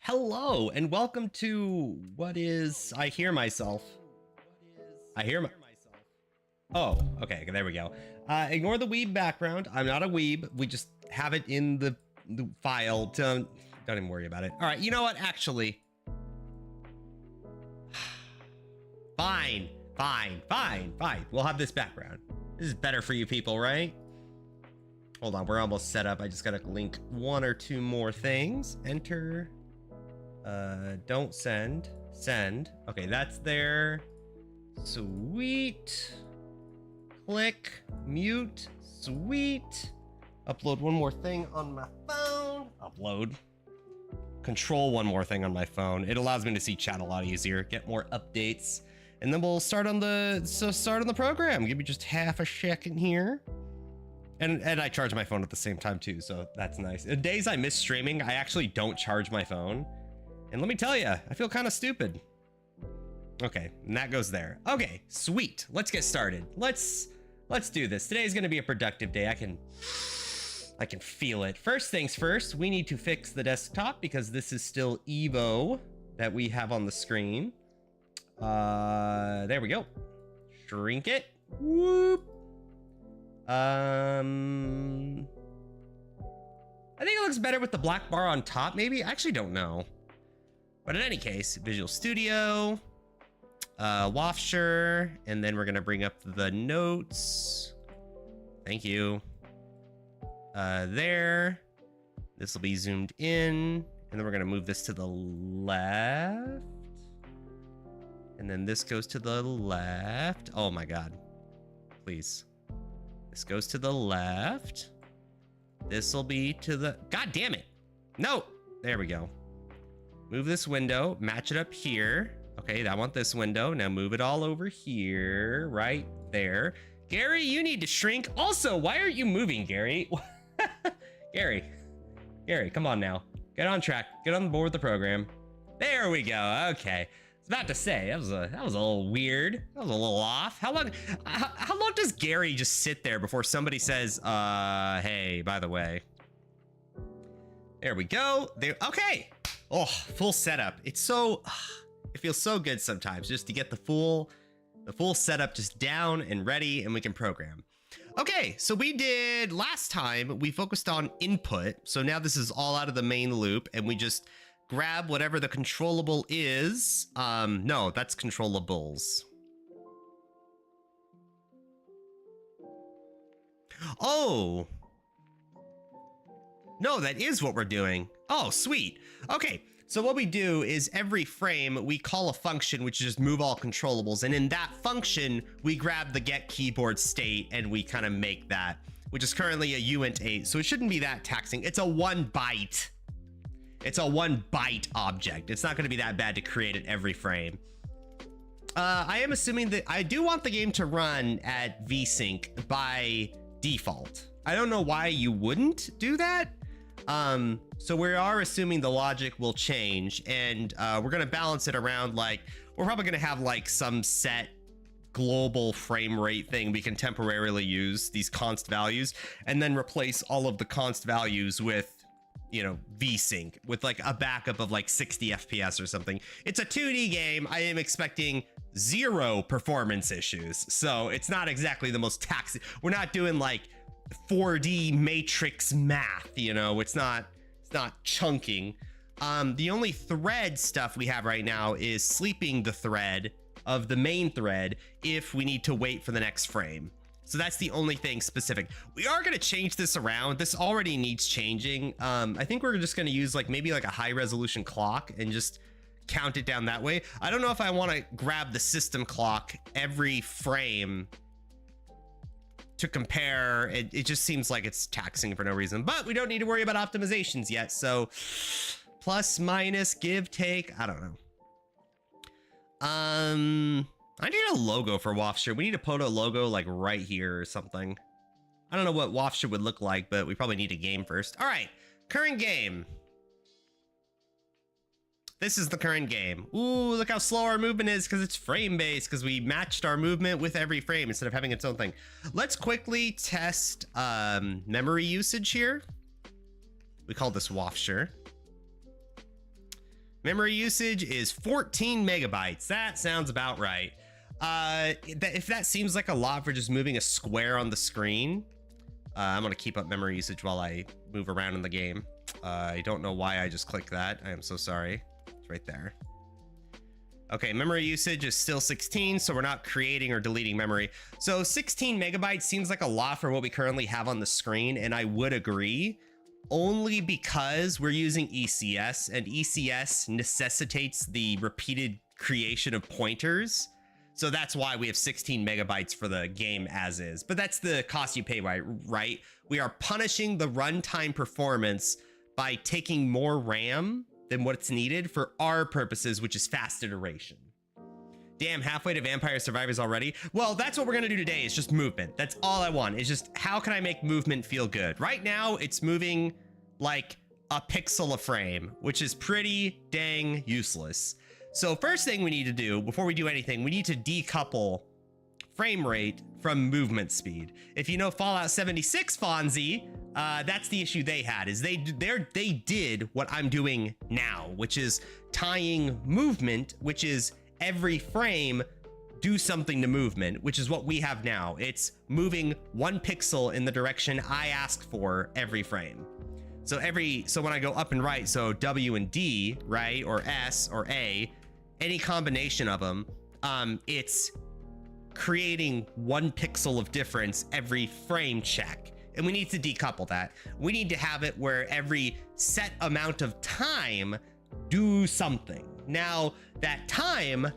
Hello and welcome to what is I hear myself. Oh, okay, there we go. Ignore the weeb background. I'm not a weeb. We just have it in the file. Don't even worry about it. All right, you know what? Actually, fine. We'll have this background. This is better for you people, right? Hold on, we're almost set up. I just gotta link one or two more things. Enter. Don't send. Send. Okay, that's there. Sweet. Click. Mute. Sweet. Upload one more thing on my phone. Upload. Control one more thing on my phone. It allows me to see chat a lot easier, get more updates, and then we'll start on the program. Give me just half a second here. And I charge my phone at the same time too, so that's nice. The days I miss streaming, I actually don't charge my phone. And let me tell you, I feel kind of stupid. Okay, and that goes there. Okay, sweet. Let's get started. Let's do this. Today's gonna be a productive day. I can feel it. First things first, we need to fix the desktop because this is still Evo that we have on the screen. There we go. Shrink it. Whoop. I think it looks better with the black bar on top, maybe? I actually don't know. But in any case, Visual Studio, Wafture, and then we're gonna bring up the notes. Thank you. There. This will be zoomed in, and then we're gonna move this to the left. And then this goes to the left. Oh my God. Please. This goes to the left. This will be to the... God damn it. No. There we go. Move this window. Match it up here. Okay, I want this window. Now move it all over here. Right there. Gary, you need to shrink. Also, why aren't you moving, Gary? Gary, come on now. Get on track. Get on board with the program. There we go. Okay. About to say that was a little weird. That was a little off. How long does Gary just sit there before somebody says, hey, by the way? There we go. There. Okay. Oh, full setup. It's so, it feels so good sometimes just to get the full setup just down and ready, and we can program. Okay, so we did last time. We focused on input. So now this is all out of the main loop, and we just grab whatever the controllable is. No, that's controllables. Oh. No, that is what we're doing. Oh, sweet. Okay, so what we do is every frame, we call a function which is just move all controllables. And in that function, we grab the get keyboard state and we kind of make that, which is currently a uint8. So it shouldn't be that taxing. It's a 1 byte. It's a 1 byte object. It's not going to be that bad to create it every frame. I am assuming that I do want the game to run at VSync by default. I don't know why you wouldn't do that. So we are assuming the logic will change, and we're going to balance it around, like, we're probably going to have like some set global frame rate thing we can temporarily use, these const values, and then replace all of the const values with, you know, VSync with like a backup of like 60 FPS or something. It's a 2D game. I am expecting 0 performance issues. So it's not exactly the most taxing. We're not doing like 4D matrix math, you know, it's not chunking. The only thread stuff we have right now is sleeping the thread of the main thread if we need to wait for the next frame. So that's the only thing specific. We are going to change this around. This already needs changing. I think we're just going to use like maybe like a high resolution clock and just count it down that way. I don't know if I want to grab the system clock every frame to compare. It just seems like it's taxing for no reason, but we don't need to worry about optimizations yet. So plus, minus, give, take, I don't know. I need a logo for Wafture. We need to put a logo like right here or something. I don't know what Wafture would look like, but we probably need a game first. All right, current game. This is the current game. Ooh, look how slow our movement is because it's frame-based, because we matched our movement with every frame instead of having its own thing. Let's quickly test memory usage here. We call this Wafture. Memory usage is 14 megabytes. That sounds about right. If that seems like a lot for just moving a square on the screen, I'm gonna keep up memory usage while I move around in the game. I don't know why I just clicked that. I am so sorry. It's right there. Okay, memory usage is still 16, so we're not creating or deleting memory. So 16 megabytes seems like a lot for what we currently have on the screen, and I would agree, only because we're using ECS, and ECS necessitates the repeated creation of pointers. So that's why we have 16 megabytes for the game as is. But that's the cost you pay, right? We are punishing the runtime performance by taking more RAM than what's needed for our purposes, which is fast iteration. Damn, halfway to Vampire Survivors already? Well, that's what we're gonna do today, is just movement. That's all I want, is just how can I make movement feel good? Right now, it's moving like a pixel a frame, which is pretty dang useless. So first thing we need to do, before we do anything, we need to decouple frame rate from movement speed. If you know Fallout 76, Fonzie, that's the issue they had, is they did what I'm doing now, which is tying movement, which is every frame do something to movement, which is what we have now. It's moving 1 pixel in the direction I asked for every frame. So when I go up and right, so W and D, right, or S or A, any combination of them, it's creating 1 pixel of difference every frame check. And we need to decouple that. We need to have it where every set amount of time do something. Now, that time,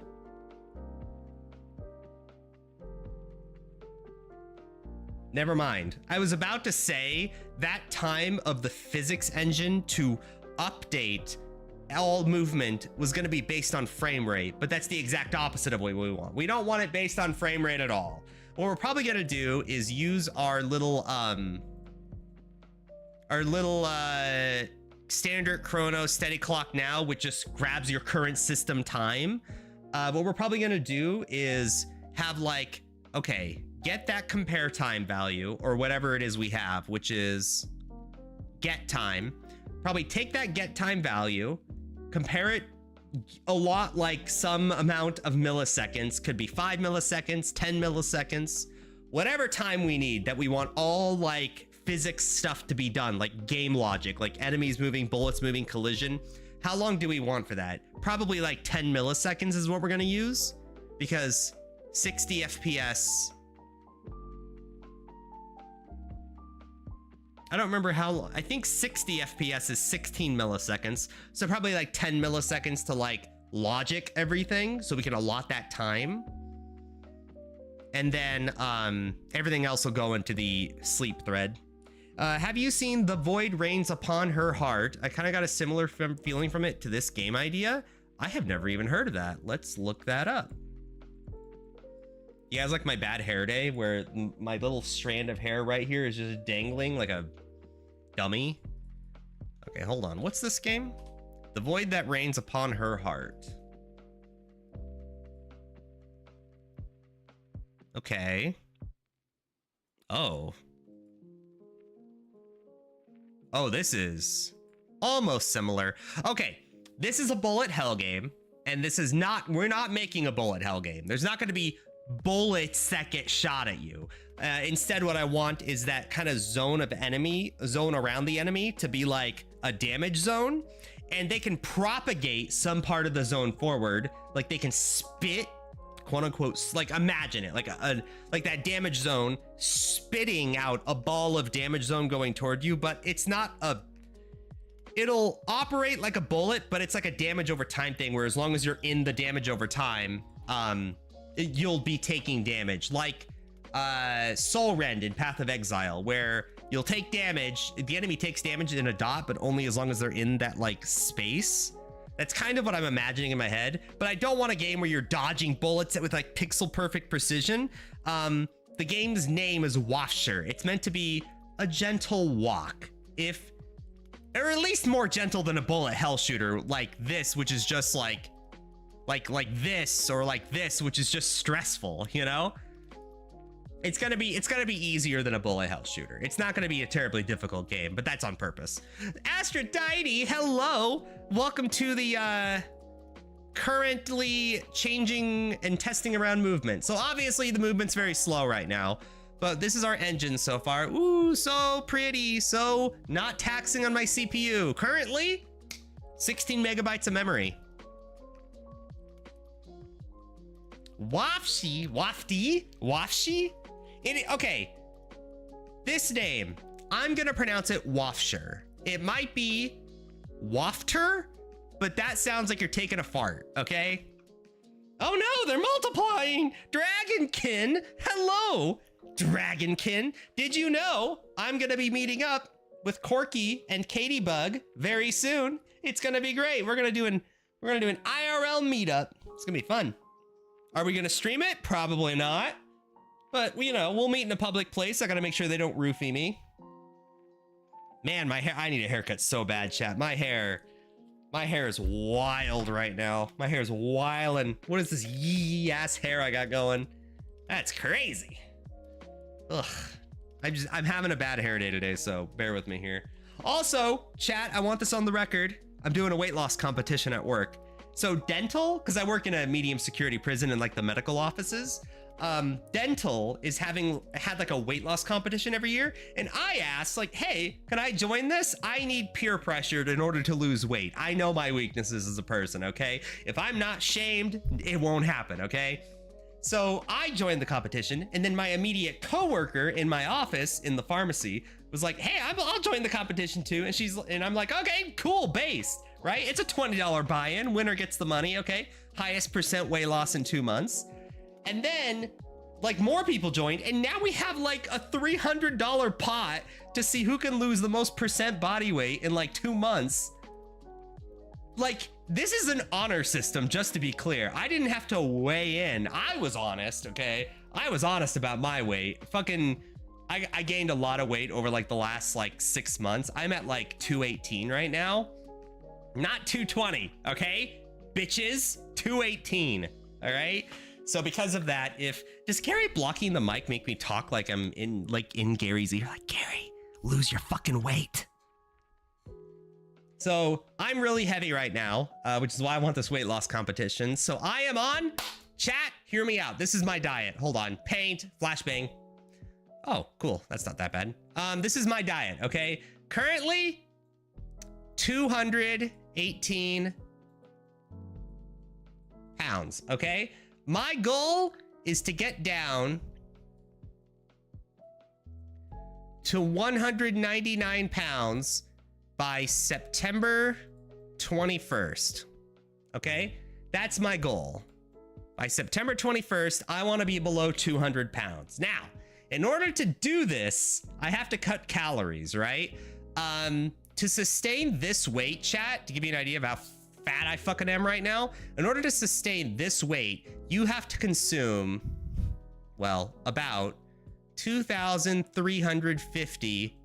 never mind. I was about to say that time of the physics engine to update all movement was going to be based on frame rate, but that's the exact opposite of what we want. We don't want it based on frame rate at all. What we're probably going to do is use our little standard chrono steady clock now, which just grabs your current system time. What we're probably going to do is have like, okay, get that compare time value or whatever it is we have, which is get time. Probably take that get time value, compare it a lot like some amount of milliseconds, could be 5 milliseconds, 10 milliseconds, whatever time we need that we want all like physics stuff to be done, like game logic, like enemies moving, bullets moving, collision. How long do we want for that? Probably like 10 milliseconds is what we're gonna use, because 60 FPS, I don't remember how long. I think 60 FPS is 16 milliseconds. So probably like 10 milliseconds to like logic everything, so we can allot that time. And then everything else will go into the sleep thread. Have you seen The Void Rains Upon Her Heart? I kind of got a similar feeling from it to this game idea. I have never even heard of that. Let's look that up. You guys like my bad hair day where my little strand of hair right here is just dangling like a dummy? Okay, hold on. What's this game? The Void That Rains Upon Her Heart. Okay. Oh, this is almost similar. Okay, this is a bullet hell game, and this is not, we're not making a bullet hell game. There's not going to be bullets that get shot at you. Instead, what I want is that kind of zone around the enemy to be like a damage zone, and they can propagate some part of the zone forward. Like they can spit, quote unquote, like imagine it like like that damage zone spitting out a ball of damage zone going toward you, but it's not it'll operate like a bullet, but it's like a damage over time thing, where as long as you're in the damage over time, you'll be taking damage, like Soul Rend in Path of Exile, where you'll take damage, the enemy takes damage in a dot, but only as long as they're in that like space. That's kind of what I'm imagining in my head, but I don't want a game where you're dodging bullets with like pixel perfect precision. The game's name is Washer. It's meant to be a gentle walk, or at least more gentle than a bullet hell shooter like this, which is just like this, or like this, which is just stressful, you know? It's gonna be easier than a bullet hell shooter. It's not gonna be a terribly difficult game, but that's on purpose. Aphrodite, hello. Welcome to the currently changing and testing around movement. So obviously the movement's very slow right now, but this is our engine so far. Ooh, so pretty. So not taxing on my CPU. Currently, 16 megabytes of memory. Wafty? Okay, this name, I'm gonna pronounce it Wafsher. It might be Wafter, but that sounds like you're taking a fart, okay? Oh no, they're multiplying! Dragonkin, hello! Dragonkin, did you know I'm gonna be meeting up with Corky and Katybug very soon? It's gonna be great. We're gonna do an IRL meetup. It's gonna be fun. Are we gonna stream it? Probably not. But, you know, we'll meet in a public place. I gotta make sure they don't roofie me. Man, my hair, I need a haircut so bad, chat. My hair is wild right now. My hair is wild, and what is this yee ass hair I got going? That's crazy. Ugh. I'm having a bad hair day today, so bear with me here. Also, chat, I want this on the record. I'm doing a weight loss competition at work. So dental, because I work in a medium security prison in like the medical offices, dental had like a weight loss competition every year. And I asked like, hey, can I join this? I need peer pressure in order to lose weight. I know my weaknesses as a person, okay? If I'm not shamed, it won't happen, okay? So I joined the competition, and then my immediate coworker in my office in the pharmacy was like, hey, I'll join the competition too. And I'm like, okay, cool, based, right? It's a $20 buy-in, winner gets the money, okay? Highest percent weight loss in 2 months. And then like more people joined, and now we have like a $300 pot to see who can lose the most percent body weight in like 2 months. Like, this is an honor system, just to be clear. I didn't have to weigh in. I was honest, okay? I was honest about my weight. Fucking, I gained a lot of weight over like the last like 6 months. I'm at like 218 right now. Not 220, okay? Bitches, 218, all right? So because of that, does Gary blocking the mic make me talk like I'm in Gary's ear? Like, Gary, lose your fucking weight. So I'm really heavy right now, which is why I want this weight loss competition. So I am on, chat, hear me out. This is my diet. Hold on, paint, flashbang. Oh, cool, that's not that bad. This is my diet, okay? Currently, 218 pounds, okay? My goal is to get down to 199 pounds by September 21st, okay? That's my goal. By September 21st, I wanna be below 200 pounds. Now, in order to do this, I have to cut calories, right? To sustain this weight, chat, to give you an idea of how fat I fucking am right now, in order to sustain this weight, you have to consume, well, about 2,350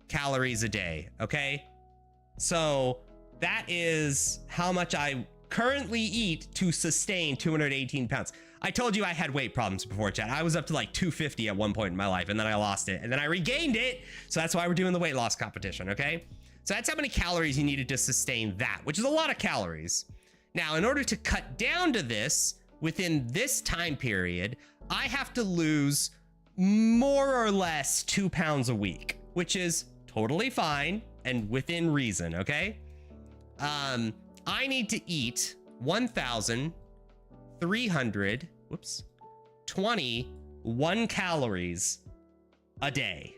calories a day, okay? So that is how much I currently eat to sustain 218 pounds. I told you I had weight problems before, chat. I was up to like 250 at one point in my life, and then I lost it, and then I regained it. So that's why we're doing the weight loss competition, okay? So that's how many calories you needed to sustain that, which is a lot of calories. Now, in order to cut down to this within this time period, I have to lose more or less 2 pounds a week, which is totally fine and within reason, okay? I need to eat 1,321 calories a day.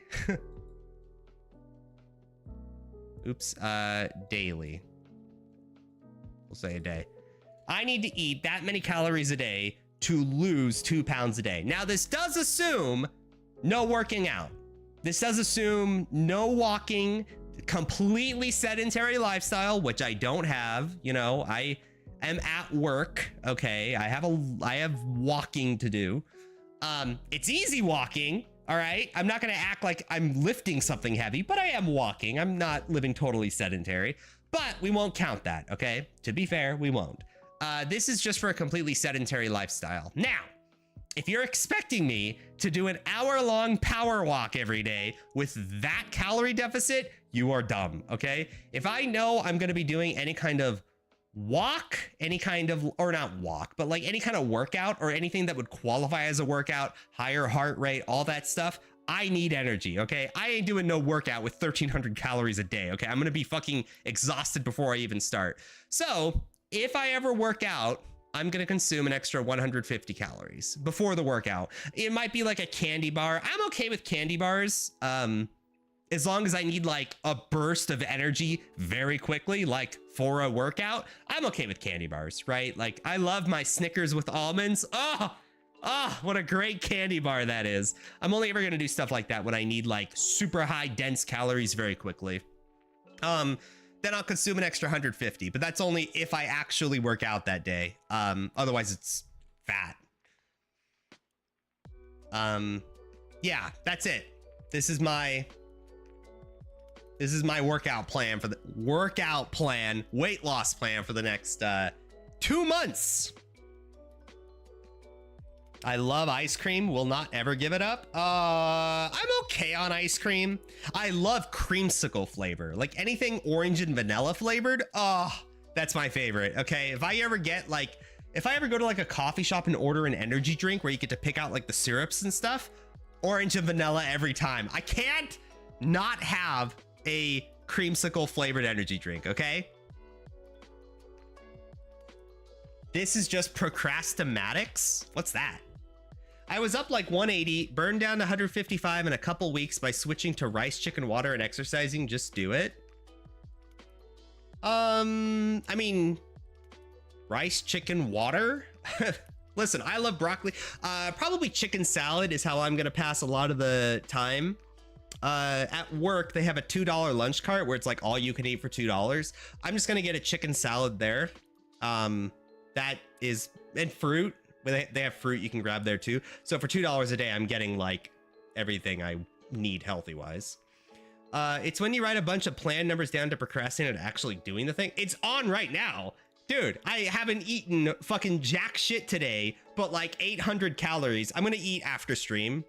Oops, daily. We'll say a day. I need to eat that many calories a day to lose 2 pounds a day. Now, this does assume no working out. This does assume no walking, completely sedentary lifestyle, which I don't have. You know, I am at work, okay? I have walking to do. It's easy walking, all right? I'm not gonna act like I'm lifting something heavy, but I am walking. I'm not living totally sedentary, but we won't count that, okay? To be fair, we won't. This is just for a completely sedentary lifestyle. Now, If you're expecting me to do an hour-long power walk every day with that calorie deficit, you are dumb, okay? If I know I'm gonna be doing any kind of walk, or not walk, but like any kind of workout or anything that would qualify as a workout, higher heart rate, all that stuff, I need energy, okay? I ain't doing no workout with 1,300 calories a day, okay? I'm gonna be fucking exhausted before I even start. So if I ever work out, I'm gonna consume an extra 150 calories before the workout. It might be like a candy bar. I'm okay with candy bars, as long as I need like a burst of energy very quickly, like for a workout. I'm okay with candy bars, right? Like I love my Snickers with almonds. Oh, what a great candy bar that is. I'm only ever gonna do stuff like that when I need like super high dense calories very quickly. Then I'll consume an extra 150, but that's only if I actually work out that day. Otherwise it's fat. Yeah, that's it. This is my workout plan weight loss plan for the next 2 months. I love ice cream, will not ever give it up. I'm okay on ice cream. I love creamsicle flavor, like anything orange and vanilla flavored. Oh, that's my favorite. Okay, if I ever go to like a coffee shop and order an energy drink where you get to pick out like the syrups and stuff, orange and vanilla every time. I can't not have a creamsicle flavored energy drink, okay? This is just procrastinatics. What's that? I was up like 180, burned down to 155 in a couple weeks by switching to rice, chicken, water, and exercising. Just do it. I mean, rice, chicken, water. Listen, I love broccoli. Probably chicken salad is how I'm gonna pass a lot of the time. At work, they have a $2 lunch cart where it's like all you can eat for $2. I'm just gonna get a chicken salad there. That is, and fruit. They have fruit you can grab there too. So for $2 a day, I'm getting like everything I need healthy wise. It's when you write a bunch of plan numbers down to procrastinate actually doing the thing. It's on right now. Dude, I haven't eaten fucking jack shit today, but like 800 calories. I'm gonna eat after stream.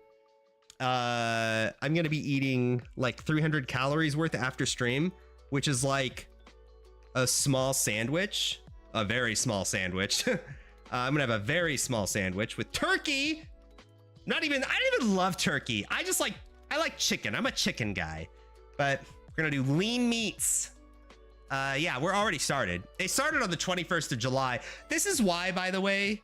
I'm gonna be eating like 300 calories worth after stream, which is like a small sandwich, a very small sandwich. I'm gonna have a very small sandwich with turkey. I don't even love turkey. I like chicken. I'm a chicken guy, but we're gonna do lean meats. Yeah, we're already started. It started on the 21st of July. This is why, by the way,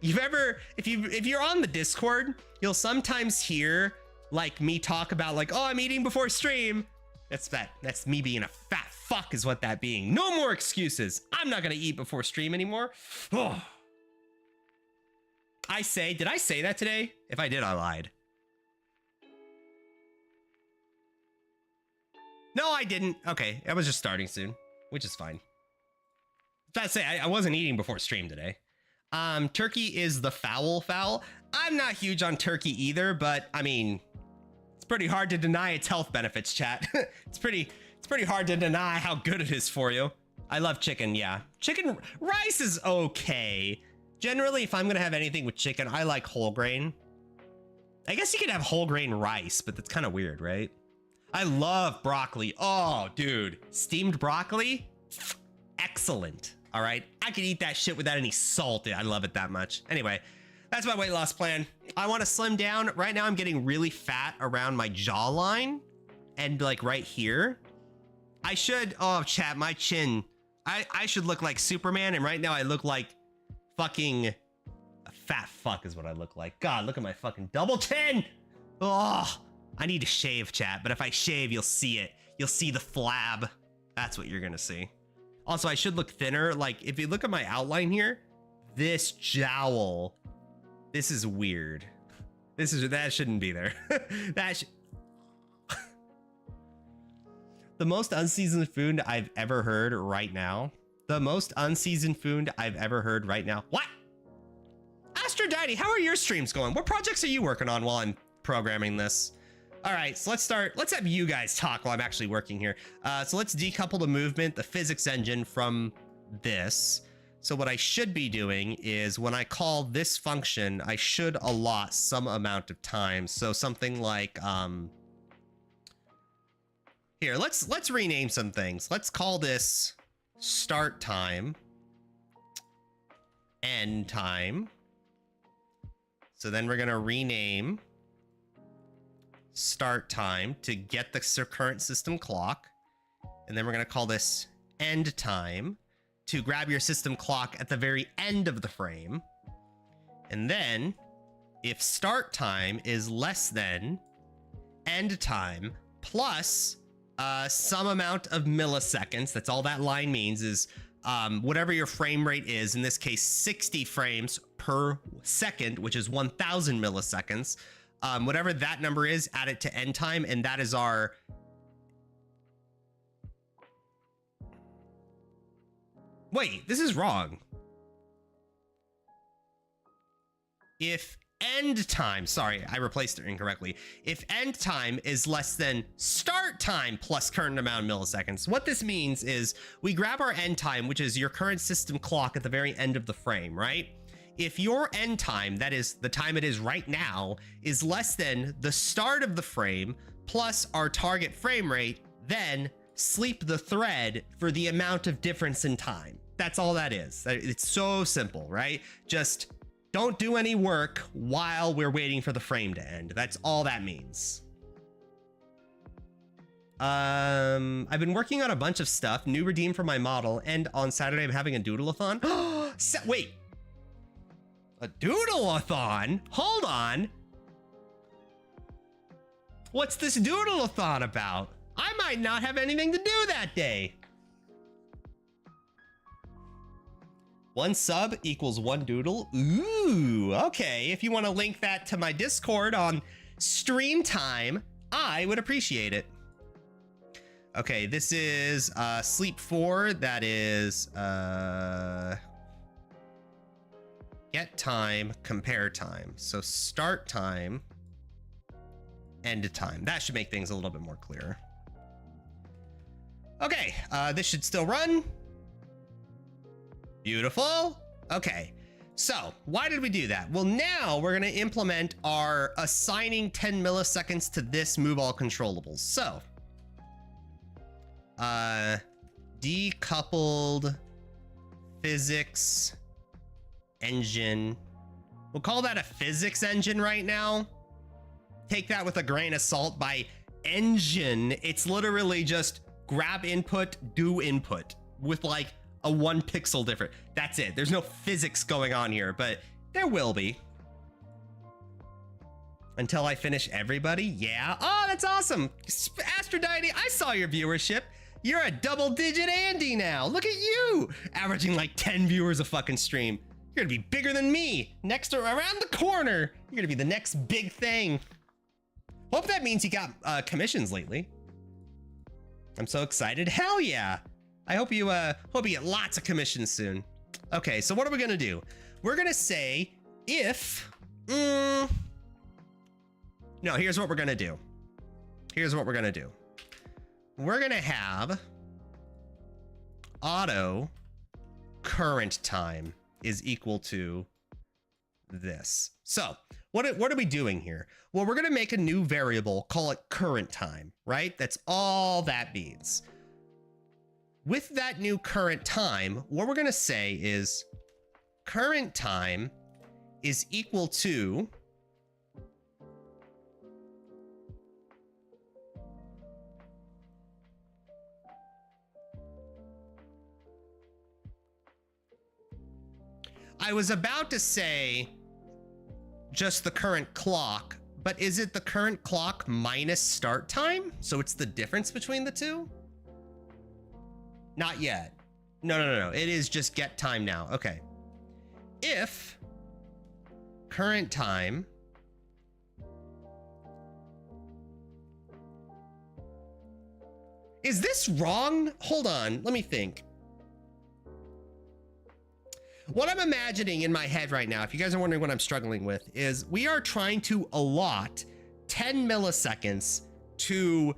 if you're on the Discord, you'll sometimes hear like me talk about like, oh, I'm eating before stream. That's me being a fat fuck is what that being. No more excuses. I'm not gonna eat before stream anymore. Oh. Did I say that today? If I did, I lied. No, I didn't. Okay, I was just starting soon, which is fine. I say I wasn't eating before stream today. Turkey is the foul. I'm not huge on turkey either, but I mean, it's pretty hard to deny its health benefits, chat. It's pretty hard to deny how good it is for you. I love chicken, yeah. Chicken rice is okay. Generally, if I'm gonna have anything with chicken, I like whole grain. I guess you could have whole grain rice, but that's kind of weird, right? I love broccoli. Oh, dude, steamed broccoli, excellent. All right, I could eat that shit without any salt. I love it that much. Anyway, that's my weight loss plan. I want to slim down. Right now, I'm getting really fat around my jawline and like right here. I should, oh, chat, my chin. I should look like Superman, and right now I look like fucking a fat fuck is what I look like. God, look at my fucking double chin. Oh, I need to shave, chat, but if I shave, you'll see it. You'll see the flab. That's what you're gonna see. Also, I should look thinner. Like, if you look at my outline here, this jowl, this is weird. That shouldn't be there. The most unseasoned food I've ever heard right now. The most unseasoned food I've ever heard right now. What? Astrodiddy, how are your streams going? What projects are you working on while I'm programming this? All right, so let's start. Let's have you guys talk while I'm actually working here. So let's decouple the movement, the physics engine from this. So what I should be doing is when I call this function, I should allot some amount of time. So something like, here, let's rename some things. Let's call this start time, end time. So then we're going to rename start time to get the current system clock. And then we're going to call this end time to grab your system clock at the very end of the frame. And then if start time is less than end time plus some amount of milliseconds, that's all that line means, is whatever your frame rate is, in this case 60 frames per second, which is 1000 milliseconds, whatever that number is, add it to end time, and that is our wait, this is wrong. If end time, sorry, I replaced it incorrectly. If end time is less than start time plus current amount of milliseconds, what this means is we grab our end time, which is your current system clock at the very end of the frame, right? If your end time, that is the time it is right now, is less than the start of the frame plus our target frame rate, then sleep the thread for the amount of difference in time. That's all that is. It's so simple, right? Just don't do any work while we're waiting for the frame to end. That's all that means. I've been working on a bunch of stuff, new redeem for my model, and on Saturday I'm having a doodle-a-thon. Wait, a doodle-a-thon? Hold on. What's this doodle-a-thon about? I might not have anything to do that day. 1 sub equals 1 doodle. Ooh, okay. If you want to link that to my Discord on stream time, I would appreciate it. Okay, this is sleep 4. That is get time, compare time. So start time, end time. That should make things a little bit more clear. Okay, this should still run. Beautiful. Okay, so why did we do that? Well, now we're going to implement our assigning 10 milliseconds to this move all controllables. So decoupled physics engine. We'll call that a physics engine right now. Take that with a grain of salt. By engine, it's literally just grab input, do input with like a 1 pixel different. That's it. There's no physics going on here, but there will be. Until I finish everybody. Yeah. Oh, that's awesome. Aphrodite, I saw your viewership. You're a double-digit Andy now. Look at you, averaging like 10 viewers a fucking stream. You're gonna be bigger than me. Next or around the corner. You're gonna be the next big thing. Hope that means you got commissions lately. I'm so excited. Hell yeah. I hope you get lots of commissions soon. Okay, so what are we gonna do? We're gonna say if no, here's what we're gonna do. Here's what we're gonna do. We're gonna have auto current time is equal to this. So what are we doing here? Well, we're gonna make a new variable, call it current time, right? That's all that means. With that new current time, what we're gonna say is current time is equal to I was about to say just the current clock, but is it the current clock minus start time? So it's the difference between the two? Not yet. No. It is just get time now. Okay. If current time is this wrong? Hold on. Let me think. What I'm imagining in my head right now, if you guys are wondering what I'm struggling with, is we are trying to allot 10 milliseconds to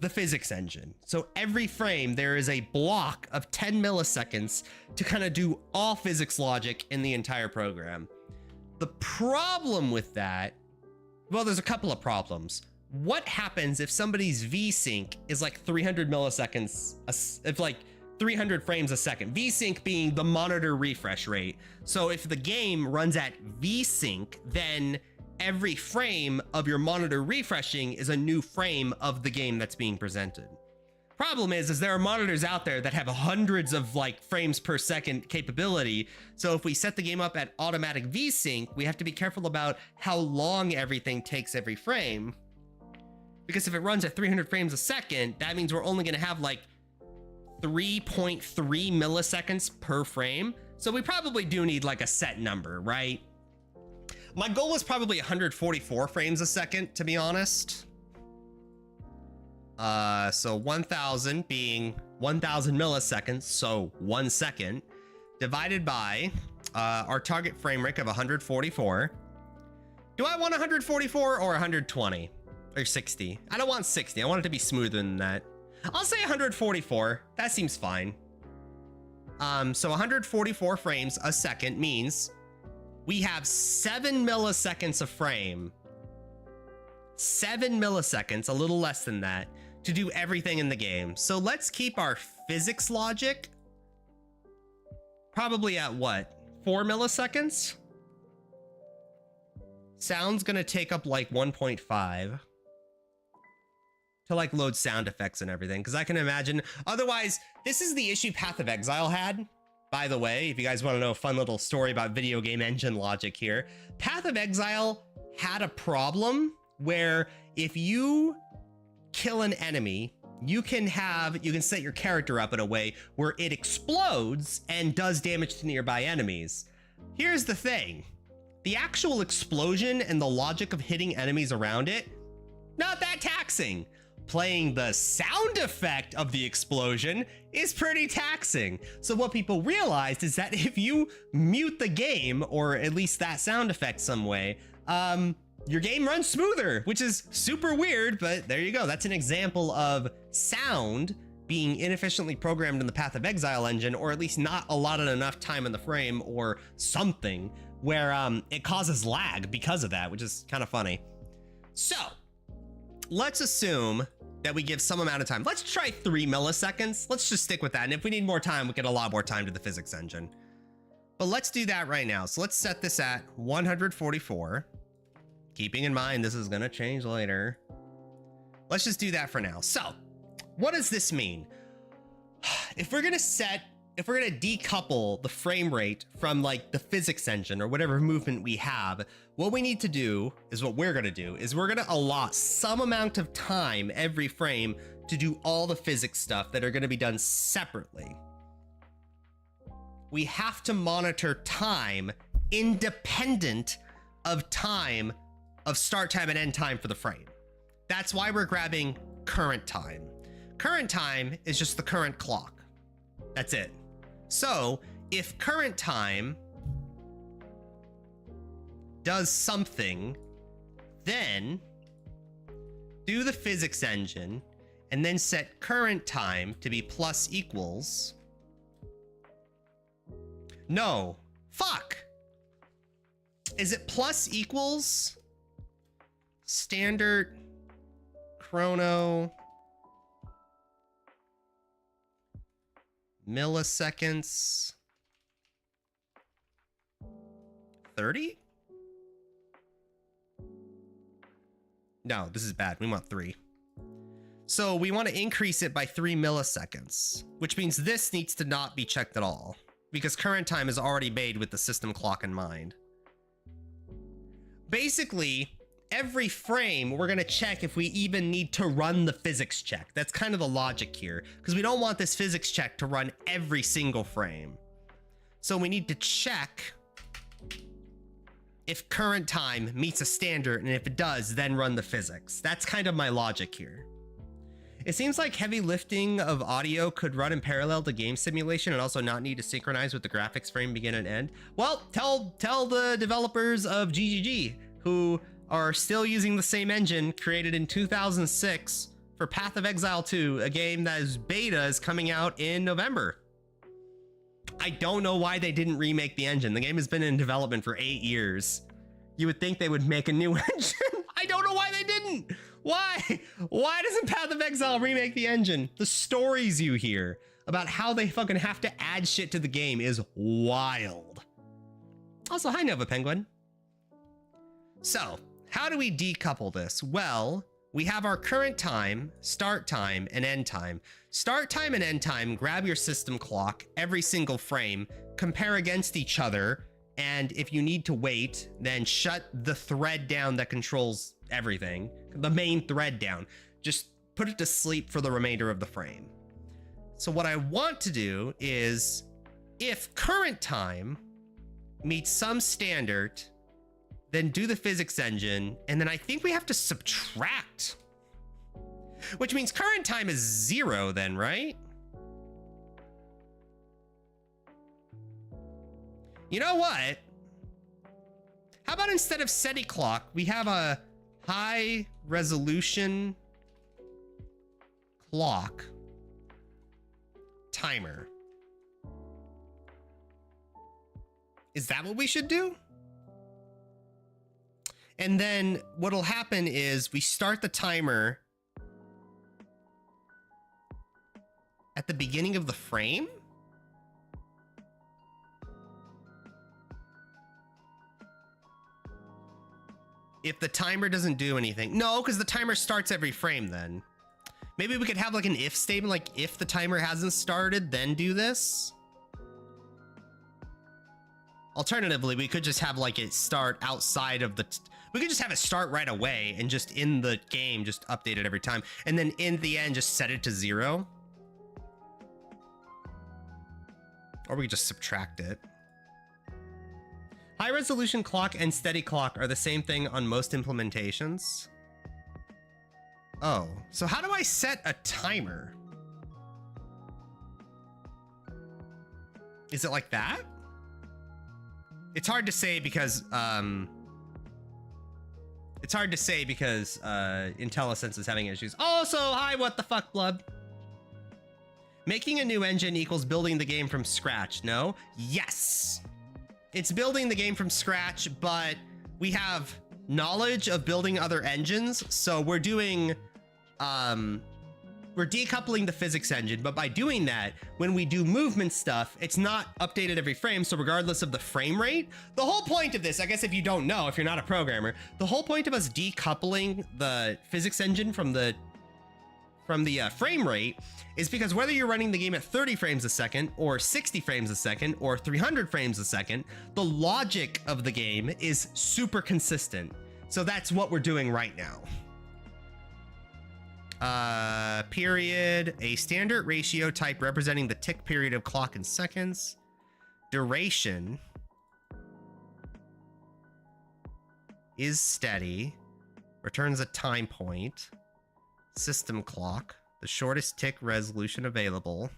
the physics engine. So every frame there is a block of 10 milliseconds to kind of do all physics logic in the entire program. The problem with that, well, there's a couple of problems. What happens if somebody's VSync is like 300 milliseconds, if like 300 frames a second? VSync being the monitor refresh rate. So if the game runs at VSync, then every frame of your monitor refreshing is a new frame of the game that's being presented. Problem is there are monitors out there that have hundreds of like frames per second capability. So if we set the game up at automatic VSync, we have to be careful about how long everything takes every frame. Because if it runs at 300 frames a second, that means we're only gonna have like 3.3 milliseconds per frame. So we probably do need like a set number, right? My goal is probably 144 frames a second, to be honest. So 1000 being 1000 milliseconds, so 1 second, divided by our target frame rate of 144. Do I want 144 or 120 or 60? I don't want 60. I want it to be smoother than that. I'll say 144. That seems fine. So 144 frames a second means we have 7 milliseconds a frame. 7 milliseconds, a little less than that, to do everything in the game. So let's keep our physics logic probably at what? 4 milliseconds? Sound's gonna take up like 1.5 to like load sound effects and everything, because I can imagine, otherwise, this is the issue Path of Exile had. By the way, if you guys want to know a fun little story about video game engine logic here, Path of Exile had a problem where if you kill an enemy, you can set your character up in a way where it explodes and does damage to nearby enemies. Here's the thing. The actual explosion and the logic of hitting enemies around it, not that taxing. Playing the sound effect of the explosion is pretty taxing. So what people realized is that if you mute the game, or at least that sound effect some way, your game runs smoother, which is super weird, but there you go. That's an example of sound being inefficiently programmed in the Path of Exile engine, or at least not allotted enough time in the frame or something, where it causes lag because of that, which is kind of funny. So let's assume that we give some amount of time. Let's try 3 milliseconds. Let's just stick with that. And if we need more time, we get a lot more time to the physics engine. But let's do that right now. So let's set this at 144. Keeping in mind, this is gonna change later. Let's just do that for now. So what does this mean? If we're gonna decouple the frame rate from like the physics engine or whatever movement we have, what we need to do is we're gonna allot some amount of time every frame to do all the physics stuff that are gonna be done separately. We have to monitor time independent of time of start time and end time for the frame. That's why we're grabbing current time. Current time is just the current clock. That's it. So if current time does something, then do the physics engine and then set current time to be plus equals. No, fuck. Is it plus equals standard chrono milliseconds 30? No, this is bad. We want 3. So we want to increase it by 3 milliseconds, which means this needs to not be checked at all because current time is already made with the system clock in mind. Basically, every frame, we're going to check if we even need to run the physics check. That's kind of the logic here, because we don't want this physics check to run every single frame. So we need to check if current time meets a standard, and if it does, then run the physics. That's kind of my logic here. It seems like heavy lifting of audio could run in parallel to game simulation and also not need to synchronize with the graphics frame begin and end. Well, tell the developers of GGG, who are still using the same engine created in 2006 for Path of Exile 2, a game that is beta is coming out in November. I don't know why they didn't remake the engine. The game has been in development for 8 years. You would think they would make a new engine. I don't know why they didn't. Why? Why doesn't Path of Exile remake the engine? The stories you hear about how they fucking have to add shit to the game is wild. Also, hi Nova Penguin. So, how do we decouple this? Well, we have our current time, start time, and end time. Start time and end time, grab your system clock, every single frame, compare against each other, and if you need to wait, then shut the thread down that controls everything, the main thread down. Just put it to sleep for the remainder of the frame. So what I want to do is, if current time meets some standard, then do the physics engine, and then I think we have to subtract. Which means current time is 0 then, right? You know what? How about instead of SETI clock, we have a high resolution clock timer? Is that what we should do? And then what'll happen is we start the timer at the beginning of the frame? If the timer doesn't do anything. No, because the timer starts every frame then. Maybe we could have like an if statement, like if the timer hasn't started, then do this. Alternatively, we could just have like it start outside of the... we could just have it start right away and just in the game, just update it every time. And then in the end, just set it to 0. Or we could just subtract it. High resolution clock and steady clock are the same thing on most implementations. Oh, so how do I set a timer? Is it like that? It's hard to say because IntelliSense is having issues. Also, hi, what the fuck, Blub? Making a new engine equals building the game from scratch, no? Yes. It's building the game from scratch, but we have knowledge of building other engines, so we're doing, we're decoupling the physics engine, but by doing that, when we do movement stuff, it's not updated every frame, so regardless of the frame rate, the whole point of this, I guess if you don't know, if you're not a programmer, the whole point of us decoupling the physics engine from the frame rate is because whether you're running the game at 30 frames a second or 60 frames a second or 300 frames a second, the logic of the game is super consistent. So that's what we're doing right now. Period, a standard ratio type representing the tick period of clock in seconds. Duration is steady, returns a time point. System clock, the shortest tick resolution available.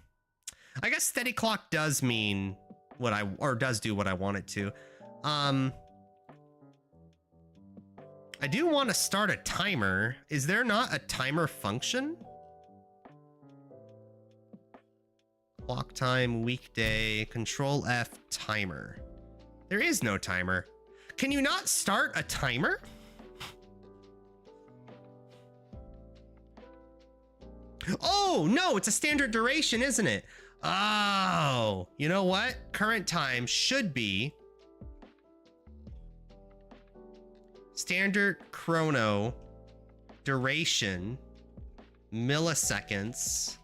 I guess steady clock does mean what does do what I want it to. I do want to start a timer. Is there not a timer function? Clock time, weekday, Control F, timer. There is no timer. Can you not start a timer? Oh, no, it's a standard duration, isn't it? Oh, you know what? Current time should be standard chrono duration milliseconds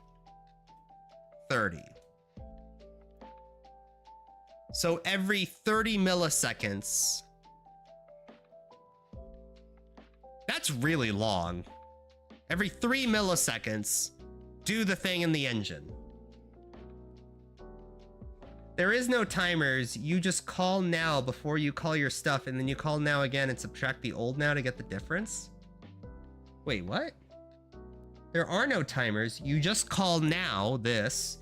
30. So every 30 milliseconds. That's really long. Every 3 milliseconds, do the thing in the engine. There is no timers. You just call now before you call your stuff, and then you call now again and subtract the old now to get the difference. Wait, what? There are no timers. You just call now this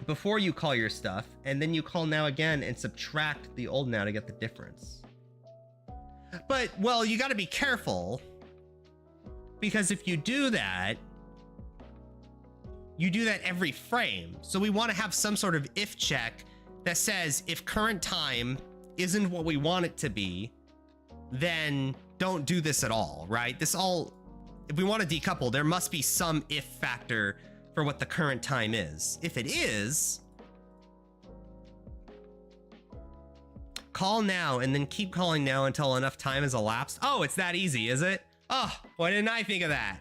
before you call your stuff, and then you call now again and subtract the old now to get the difference. But, well, you got to be careful. Because if you do that every frame. So we want to have some sort of if check that says if current time isn't what we want it to be, then don't do this at all, right? If we want to decouple, there must be some if factor for what the current time is. If it is, call now and then keep calling now until enough time has elapsed. Oh, it's that easy, is it? Oh, why didn't I think of that?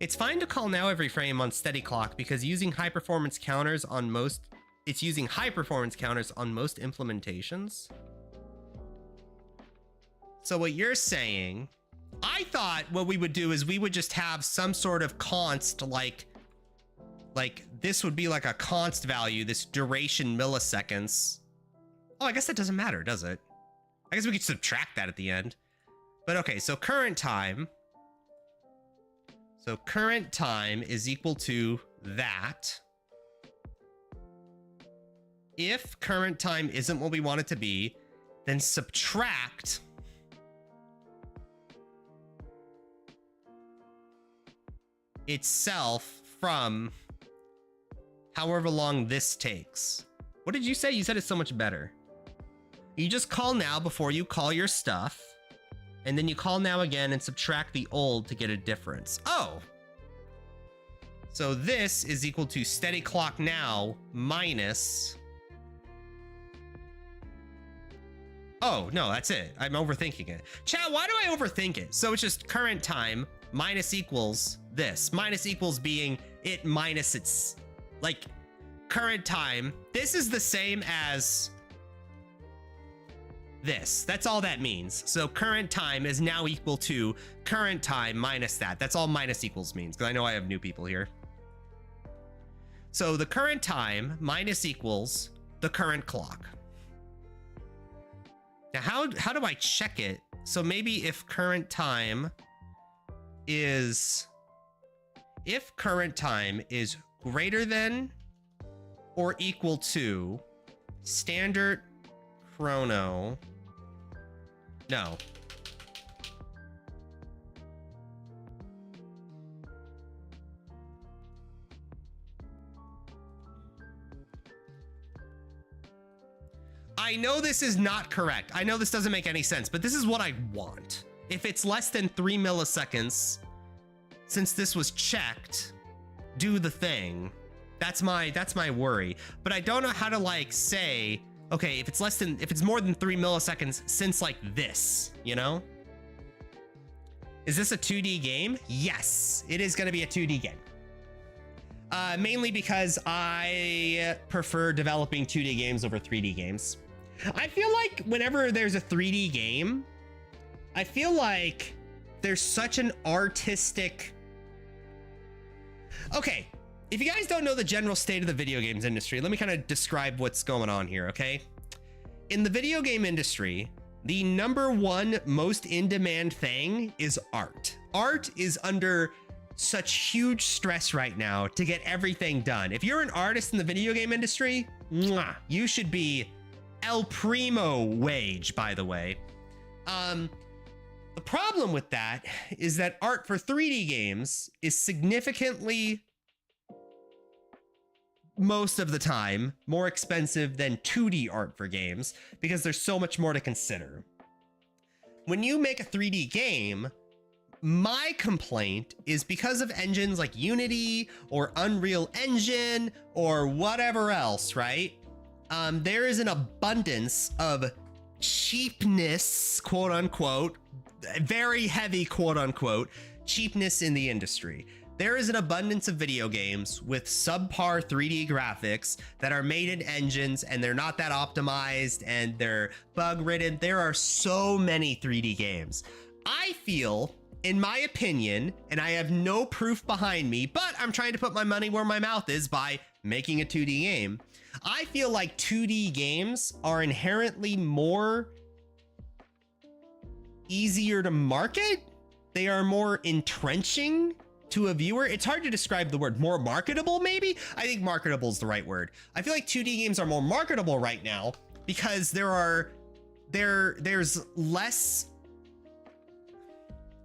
It's fine to call now every frame on steady clock because using high performance counters on most implementations. So what you're saying, I thought what we would do is we would just have some sort of const, like this would be like a const value, this duration milliseconds. Oh, I guess that doesn't matter, does it? I guess we could subtract that at the end. But okay, so current time. So current time is equal to that. If current time isn't what we want it to be, then subtract itself from however long this takes. What did you say? You said it's so much better. You just call now before you call your stuff. And then you call now again and subtract the old to get a difference. Oh. So this is equal to steady clock now minus. Oh, no, that's it. I'm overthinking it. Chat, why do I overthink it? So it's just current time minus equals this. Minus equals being it minus its, like, current time. This is the same as this. That's all that means. So current time is now equal to current time minus that. That's all minus equals means, because I know I have new people here. So the current time minus equals the current clock. Now, how do I check it? So maybe if current time is greater than or equal to standard chrono. No. I know this is not correct. I know this doesn't make any sense, but this is what I want. If it's less than 3 milliseconds, since this was checked, do the thing. That's my worry. But I don't know how to like say, okay, if it's more than 3 milliseconds since like this, you know? Is this a 2D game? Yes, it is gonna be a 2D game. Mainly because I prefer developing 2D games over 3D games. I feel like whenever there's a 3D game, I feel like there's such an artistic... Okay, if you guys don't know the general state of the video games industry, let me kind of describe what's going on here, okay? In the video game industry, the #1 most in-demand thing is art. Art is under such huge stress right now to get everything done. If you're an artist in the video game industry, mwah, you should be El Primo wage, by the way. The problem with that is that art for 3D games is significantly, most of the time, more expensive than 2D art for games because there's so much more to consider. When you make a 3D game, my complaint is because of engines like Unity or Unreal Engine or whatever else, right? There is an abundance of cheapness, quote unquote, very heavy, quote unquote, cheapness in the industry. There is an abundance of video games with subpar 3D graphics that are made in engines and they're not that optimized and they're bug ridden. There are so many 3D games. I feel, in my opinion, and I have no proof behind me, but I'm trying to put my money where my mouth is by making a 2D game. I feel like 2D games are inherently more easier to market. They are more entrenching to a viewer. It's hard to describe the word. More marketable, maybe? I think marketable is the right word. I feel like 2D games are more marketable right now because there's less...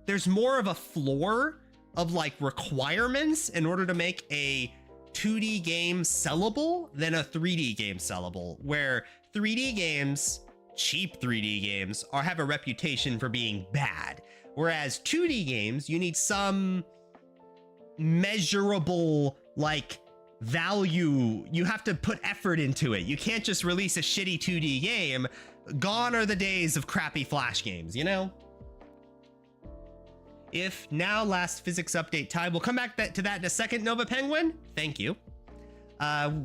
there's more of a floor of like requirements in order to make a 2D game sellable than a 3D game sellable, where 3D games, cheap 3D games, have a reputation for being bad. Whereas 2D games, you need some measurable like value. You have to put effort into it. You can't just release a shitty 2D game. Gone are the days of crappy Flash games, you know? If now last physics update time, we'll come back to that in a second, Nova Penguin. Thank you.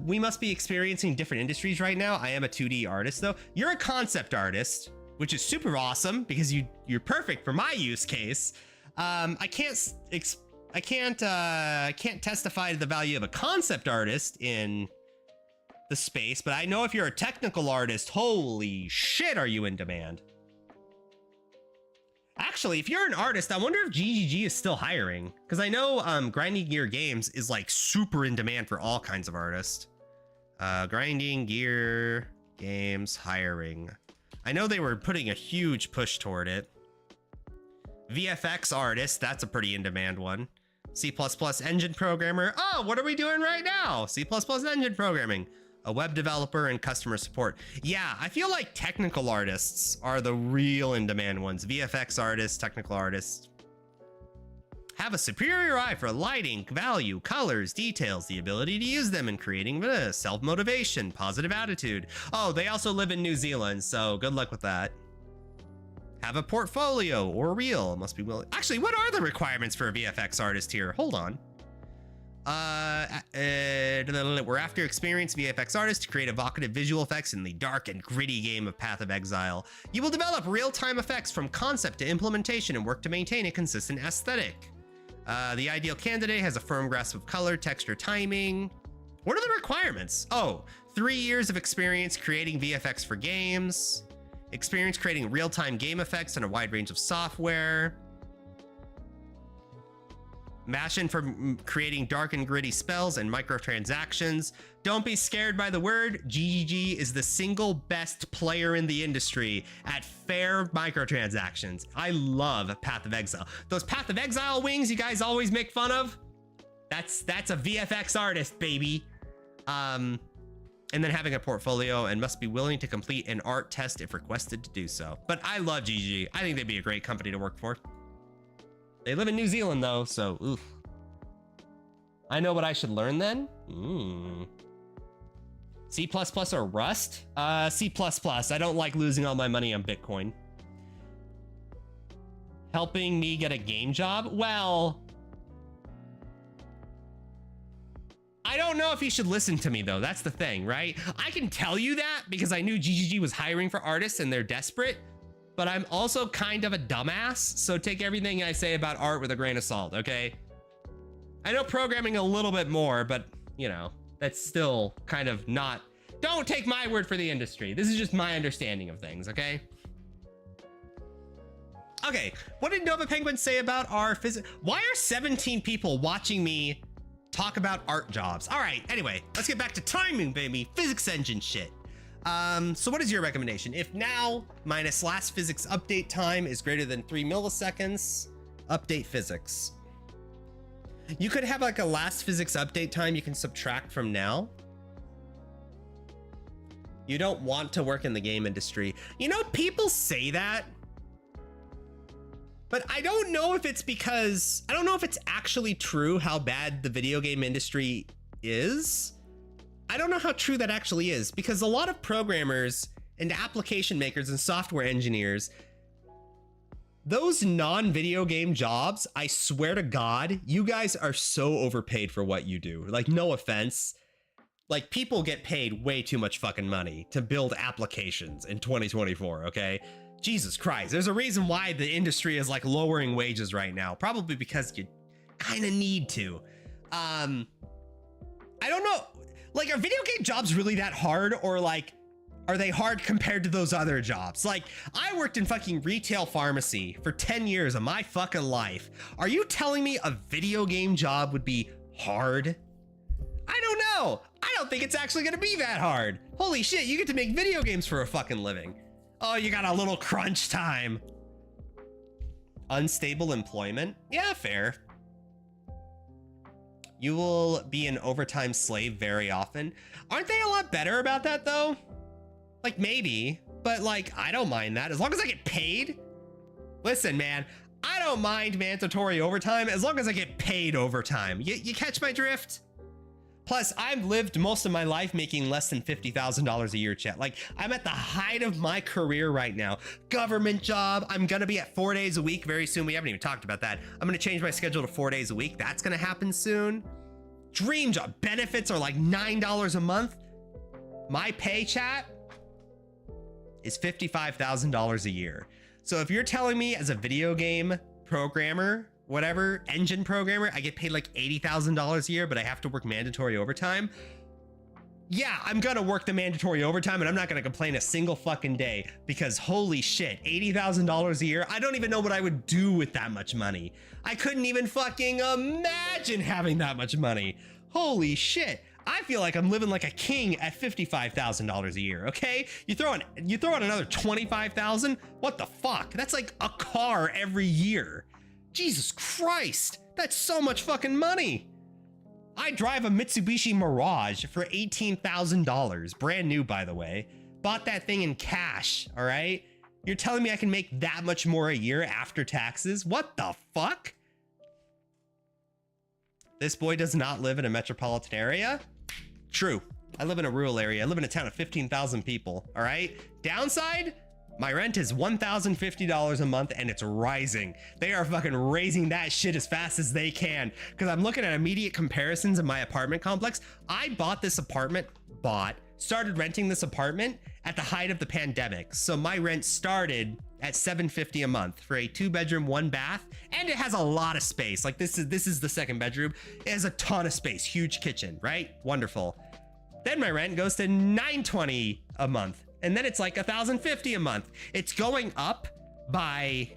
We must be experiencing different industries right now. I am a 2D artist though. You're a concept artist, which is super awesome because you're perfect for my use case. I can't testify to the value of a concept artist in the space, but I know if you're a technical artist, holy shit, are you in demand? Actually, if you're an artist, I wonder if GGG is still hiring, because I know Grinding Gear Games is like super in demand for all kinds of artists. Grinding Gear Games hiring. I know they were putting a huge push toward it. VFX artist, that's a pretty in demand one. C++ engine programmer. Oh, what are we doing right now? C++ engine programming. A web developer and customer support. Yeah, I feel like technical artists are the real in-demand ones. VFX artists, technical artists. Have a superior eye for lighting, value, colors, details, the ability to use them in creating self-motivation, positive attitude. Oh, they also live in New Zealand, so good luck with that. Have a portfolio or reel. Must be willing. Actually, what are the requirements for a VFX artist here? Hold on. We're after experienced VFX artists to create evocative visual effects in the dark and gritty game of Path of Exile. You will develop real-time effects from concept to implementation and work to maintain a consistent aesthetic. The ideal candidate has a firm grasp of color, texture, timing. What are the requirements? Oh, 3 years of experience creating VFX for games. Experience creating real-time game effects on a wide range of software. Passion for creating dark and gritty spells and microtransactions. Don't be scared by the word. GGG is the single best player in the industry at fair microtransactions. I love Path of Exile. Those Path of Exile wings you guys always make fun of, that's a VFX artist, baby. And then having a portfolio and must be willing to complete an art test if requested to do so. But I love GGG. I think they'd be a great company to work for. They live in New Zealand though, so oof. I know what I should learn then. C++ or Rust? C++. I don't like losing all my money on Bitcoin. Helping me get a game job? Well, I don't know if you should listen to me though. That's the thing, right? I can tell you that because I knew GGG was hiring for artists and they're desperate. But I'm also kind of a dumbass, so take everything I say about art with a grain of salt, okay? I know programming a little bit more, but, you know, that's still kind of not... Don't take my word for the industry. This is just my understanding of things, okay? Okay, what did Nova Penguin say about our physics? Why are 17 people watching me talk about art jobs? All right, anyway, let's get back to timing, baby. Physics engine shit. So what is your recommendation? If now minus last physics update time is greater than 3 milliseconds, update physics. You could have like a last physics update time you can subtract from now. You don't want to work in the game industry. You know, people say that, but I don't know if it's because, I don't know if it's actually true how bad the video game industry is. I don't know how true that actually is, because a lot of programmers and application makers and software engineers, those non-video game jobs, I swear to God, you guys are so overpaid for what you do. Like, no offense. Like, people get paid way too much fucking money to build applications in 2024, okay? Jesus Christ. There's a reason why the industry is like lowering wages right now. Probably because you kind of need to. I don't know. Like, are video game jobs really that hard, or like, are they hard compared to those other jobs? Like, I worked in fucking retail pharmacy for 10 years of my fucking life. Are you telling me a video game job would be hard? I don't know. I don't think it's actually gonna be that hard. Holy shit, you get to make video games for a fucking living. Oh, you got a little crunch time. Unstable employment. Yeah, fair. You will be an overtime slave very often. Aren't they a lot better about that though? Like maybe, but like, I don't mind that as long as I get paid. Listen, man, I don't mind mandatory overtime as long as I get paid overtime. You catch my drift? Plus, I've lived most of my life making less than $50,000 a year, chat. Like, I'm at the height of my career right now. Government job. I'm gonna be at 4 days a week very soon. We haven't even talked about that. I'm gonna change my schedule to 4 days a week. That's gonna happen soon. Dream job. Benefits are like $9 a month. My pay, chat, is $55,000 a year. So if you're telling me as a video game programmer, whatever, engine programmer, I get paid like $80,000 a year, but I have to work mandatory overtime. Yeah, I'm gonna work the mandatory overtime and I'm not gonna complain a single fucking day because holy shit, $80,000 a year. I don't even know what I would do with that much money. I couldn't even fucking imagine having that much money. Holy shit. I feel like I'm living like a king at $55,000 a year, okay? You throw in another $25,000? What the fuck? That's like a car every year. Jesus Christ, that's so much fucking money. I drive a Mitsubishi Mirage for $18,000, brand new, by the way. Bought that thing in cash, all right? You're telling me I can make that much more a year after taxes? What the fuck? This boy does not live in a metropolitan area? True. I live in a rural area. I live in a town of 15,000 people, all right? Downside? My rent is $1,050 a month and it's rising. They are fucking raising that shit as fast as they can because I'm looking at immediate comparisons in my apartment complex. I started renting this apartment at the height of the pandemic. So my rent started at $750 a month for a 2-bedroom, 1 bath, and it has a lot of space. Like this is the second bedroom. It has a ton of space, huge kitchen, right? Wonderful. Then my rent goes to $920 a month. And then it's like $1,050 a month. It's going up by,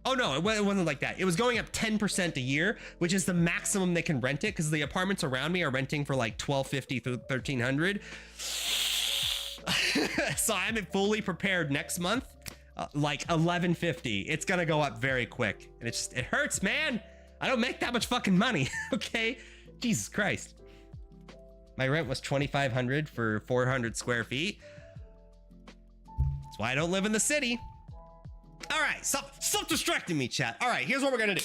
oh no, it wasn't like that. It was going up 10% a year, which is the maximum they can rent it because the apartments around me are renting for like $1,250 to $1,300. So I'm fully prepared next month, like $1,150. It's gonna go up very quick. And it hurts, man. I don't make that much fucking money, okay? Jesus Christ. My rent was $2,500 for 400 square feet. That's why I don't live in the city. All right, stop distracting me, chat. All right, here's what we're gonna do.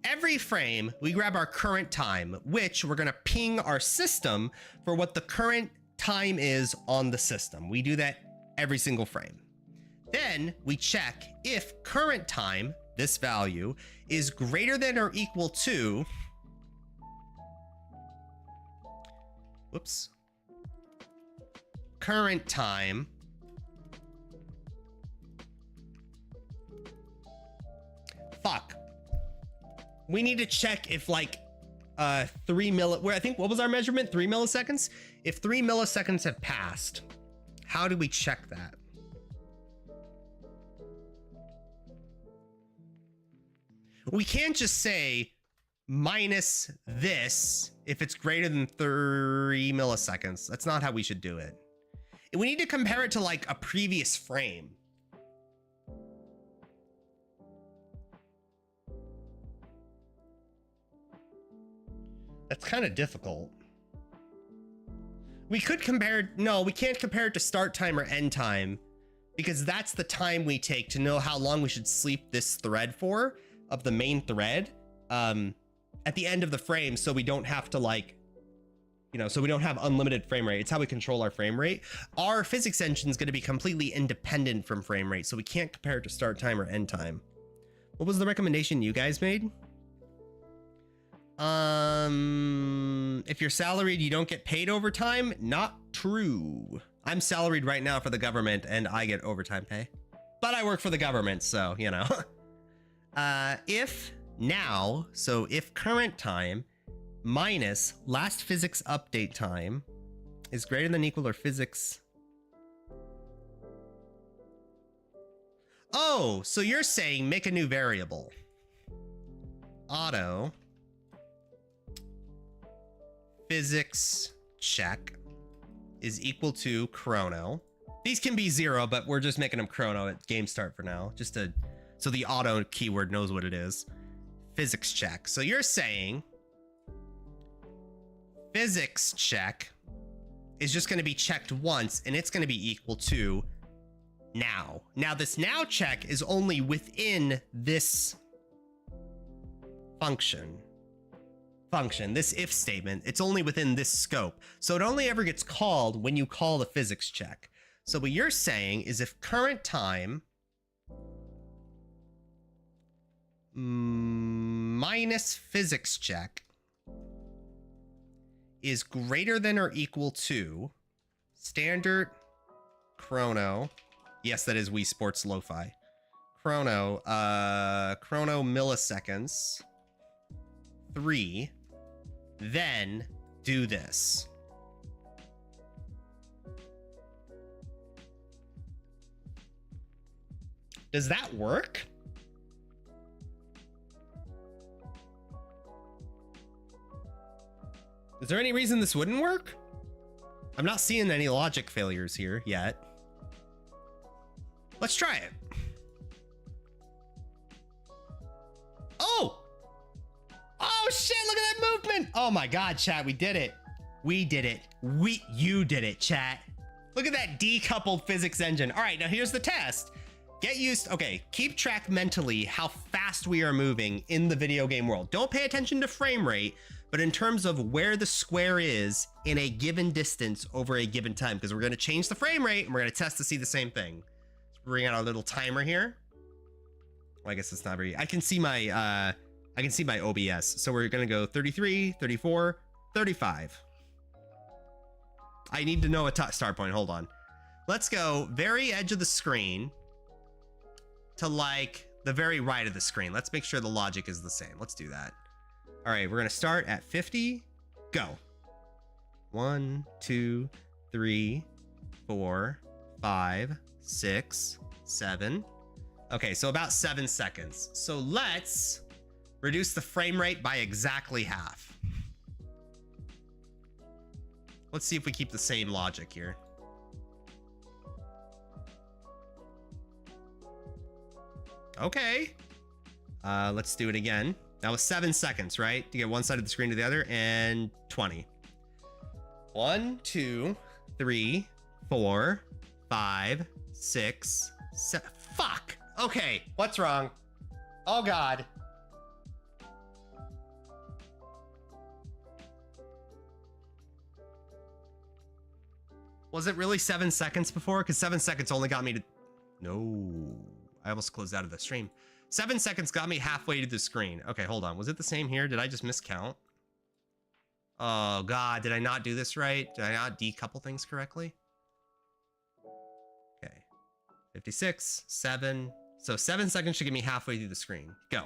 Every frame, we grab our current time, which we're gonna ping our system for what the current time is on the system. We do that every single frame. Then we check if current time, this value, is greater than or equal to, whoops, current time we need to check if like 3 where I think, what was our measurement? 3 milliseconds? If 3 milliseconds have passed, how do we check that? We can't just say minus this if it's greater than 3 milliseconds. That's not how we should do it. We need to compare it to like a previous frame. That's kind of difficult. We could compare, no, we can't compare it to start time or end time because that's the time we take to know how long we should sleep this thread for of the main thread at the end of the frame, so we don't have to like, you know, so we don't have unlimited frame rate. It's how we control our frame rate. Our physics engine is going to be completely independent from frame rate, so we can't compare it to start time or end time. What was the recommendation you guys made? If you're salaried, you don't get paid overtime? Not true. I'm salaried right now for the government and I get overtime pay. But I work for the government, so, you know. If now, so if current time minus last physics update time is greater than equal or physics. Oh, so you're saying make a new variable. Auto physics check is equal to chrono. These can be 0, but we're just making them chrono at game start for now, just to So the auto keyword knows what it is. Physics check. So you're saying physics check is just going to be checked once, and it's going to be equal to now. Now this now check is only within this function, this if statement. It's only within this scope. So it only ever gets called when you call the physics check. So what you're saying is if current time minus physics check is greater than or equal to standard chrono. Yes, that is Wii Sports Lo-Fi. Chrono milliseconds 3, then do this. Does that work? Is there any reason this wouldn't work? I'm not seeing any logic failures here yet. Let's try it. Oh! Oh shit, look at that movement! Oh my god, chat, we did it. We did it. You did it, chat. Look at that decoupled physics engine. All right, now here's the test. Get used, okay, keep track mentally how fast we are moving in the video game world. Don't pay attention to frame rate, but in terms of where the square is in a given distance over a given time, because we're gonna change the frame rate and we're gonna test to see the same thing. Let's bring out our little timer here. Well, I guess it's not very, I can see my OBS. So we're gonna go 33, 34, 35. I need to know a start point, hold on. Let's go very edge of the screen to like the very right of the screen. Let's make sure the logic is the same. Let's do that. All right, we're gonna start at 50, go. 1, 2, 3, 4, 5, 6, 7. Okay, so about 7 seconds. So let's reduce the frame rate by exactly half. Let's see if we keep the same logic here. Okay. Let's do it again. That was 7 seconds, right? To get one side of the screen to the other, and 20. 1, 2, 3, 4, 5, 6, 7. Fuck! Okay, what's wrong? Oh god. Was it really 7 seconds before? Because 7 seconds only got me to... No. I almost closed out of the stream. 7 seconds got me halfway to the screen. Okay, hold on. Was it the same here? Did I just miscount? Oh, God. Did I not do this right? Did I not decouple things correctly? Okay. 56, 7. So 7 seconds should get me halfway through the screen. Go.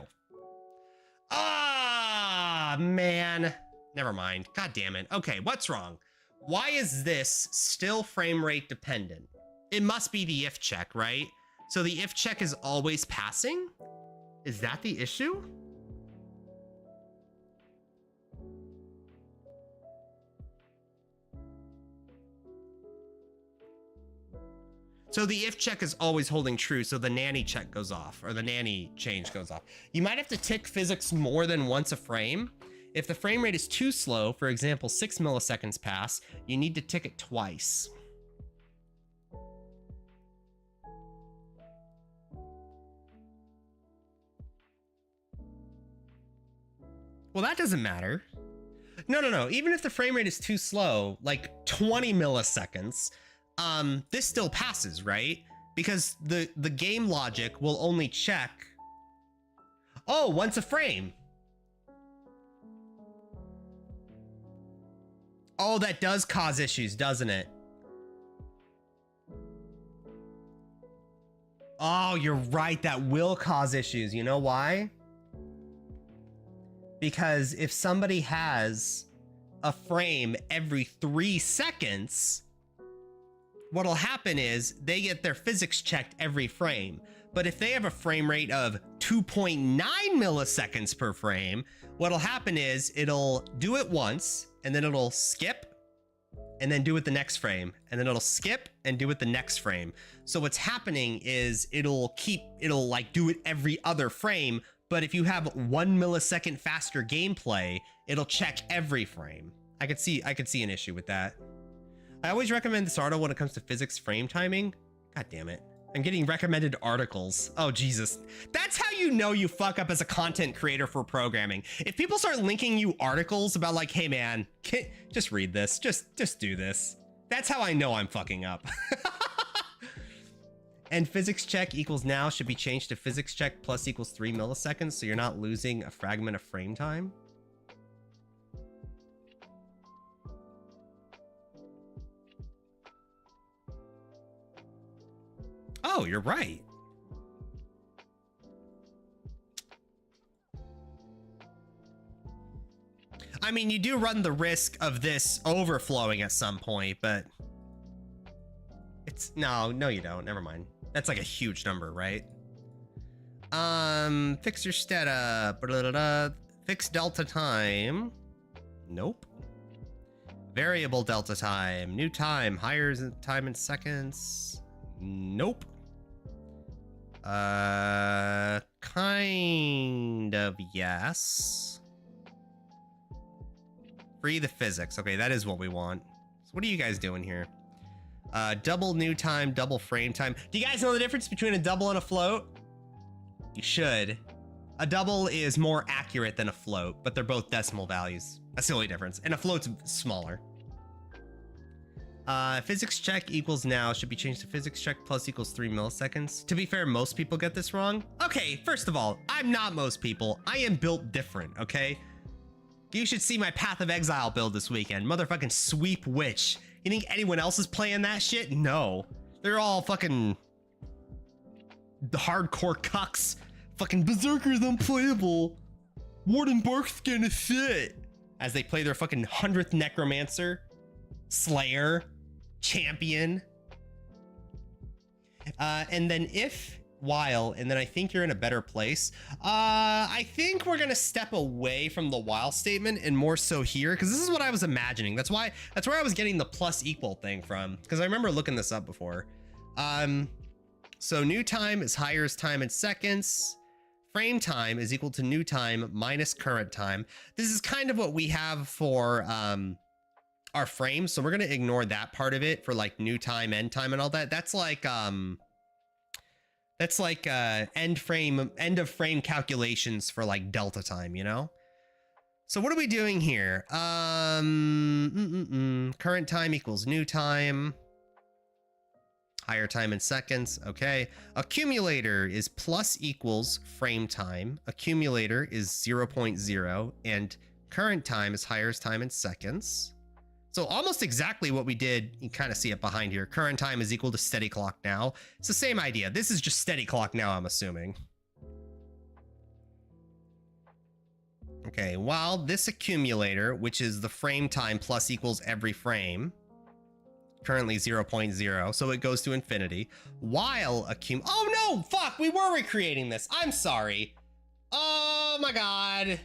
Ah, man. Never mind. God damn it. Okay, what's wrong? Why is this still frame rate dependent? It must be the if check, right? So the if check is always passing? Is that the issue? So the if check is always holding true, so the nanny check goes off, or the nanny change goes off. You might have to tick physics more than once a frame. If the frame rate is too slow, for example, 6 milliseconds pass, you need to tick it twice. Well, that doesn't matter. No. Even if the frame rate is too slow, like 20 milliseconds, this still passes, right? Because the game logic will only check, oh, once a frame. Oh, that does cause issues, doesn't it? Oh, you're right. That will cause issues. You know why? Because if somebody has a frame every 3 seconds, what'll happen is they get their physics checked every frame. But if they have a frame rate of 2.9 milliseconds per frame, what'll happen is it'll do it once, and then it'll skip, and then do it the next frame, and then it'll skip and do it the next frame. So what's happening is it'll like do it every other frame, but if you have 1 millisecond faster gameplay, it'll check every frame. I could see an issue with that. I always recommend this article when it comes to physics frame timing. God damn it. I'm getting recommended articles. Oh, Jesus. That's how you know you fuck up as a content creator for programming. If people start linking you articles about like, hey man, just read this, just do this. That's how I know I'm fucking up. And physics check equals now should be changed to physics check plus equals 3 milliseconds, so you're not losing a fragment of frame time. Oh, you're right. I mean, you do run the risk of this overflowing at some point, but it's no, you don't. Never mind. That's like a huge number, right? Fix your stata. Fix delta time. Nope. Variable delta time. New time. Higher time in seconds. Nope. Kind of yes. Free the physics. Okay, that is what we want. So what are you guys doing here? Double new time, double frame time. Do you guys know the difference between a double and a float? You should. A double is more accurate than a float, but they're both decimal values. That's the only difference. And a float's smaller. Physics check equals now should be changed to physics check plus equals 3 milliseconds. To be fair, most people get this wrong. Okay, first of all, I'm not most people. I am built different, okay? You should see my Path of Exile build this weekend. Motherfucking Sweep Witch. You think anyone else is playing that shit? No. They're all fucking the hardcore cucks. Fucking Berserker's unplayable. Warden Bark's gonna sit. As they play their fucking 100th Necromancer, Slayer, Champion. And then if, while, and then I think you're in a better place. I think we're gonna step away from the while statement and more so here, because this is what I was imagining. That's where I was getting the plus equal thing from, because I remember looking this up before. So new time is higher as time in seconds. Frame time is equal to new time minus current time. This is kind of what we have for our frames, so we're gonna ignore that part of it for like new time, end time, and all that. That's like end of frame calculations for like delta time, you know? So what are we doing here? Current time equals new time. Higher time in seconds, okay. Accumulator is plus equals frame time. Accumulator is 0.0, and current time is higher as time in seconds. So almost exactly what we did, you kind of see it behind here. Current time is equal to steady clock now. It's the same idea. This is just steady clock now, I'm assuming. Okay, while this accumulator, which is the frame time plus equals every frame, currently 0.0, so it goes to infinity. While oh no, fuck, we were recreating this. I'm sorry. Oh my God.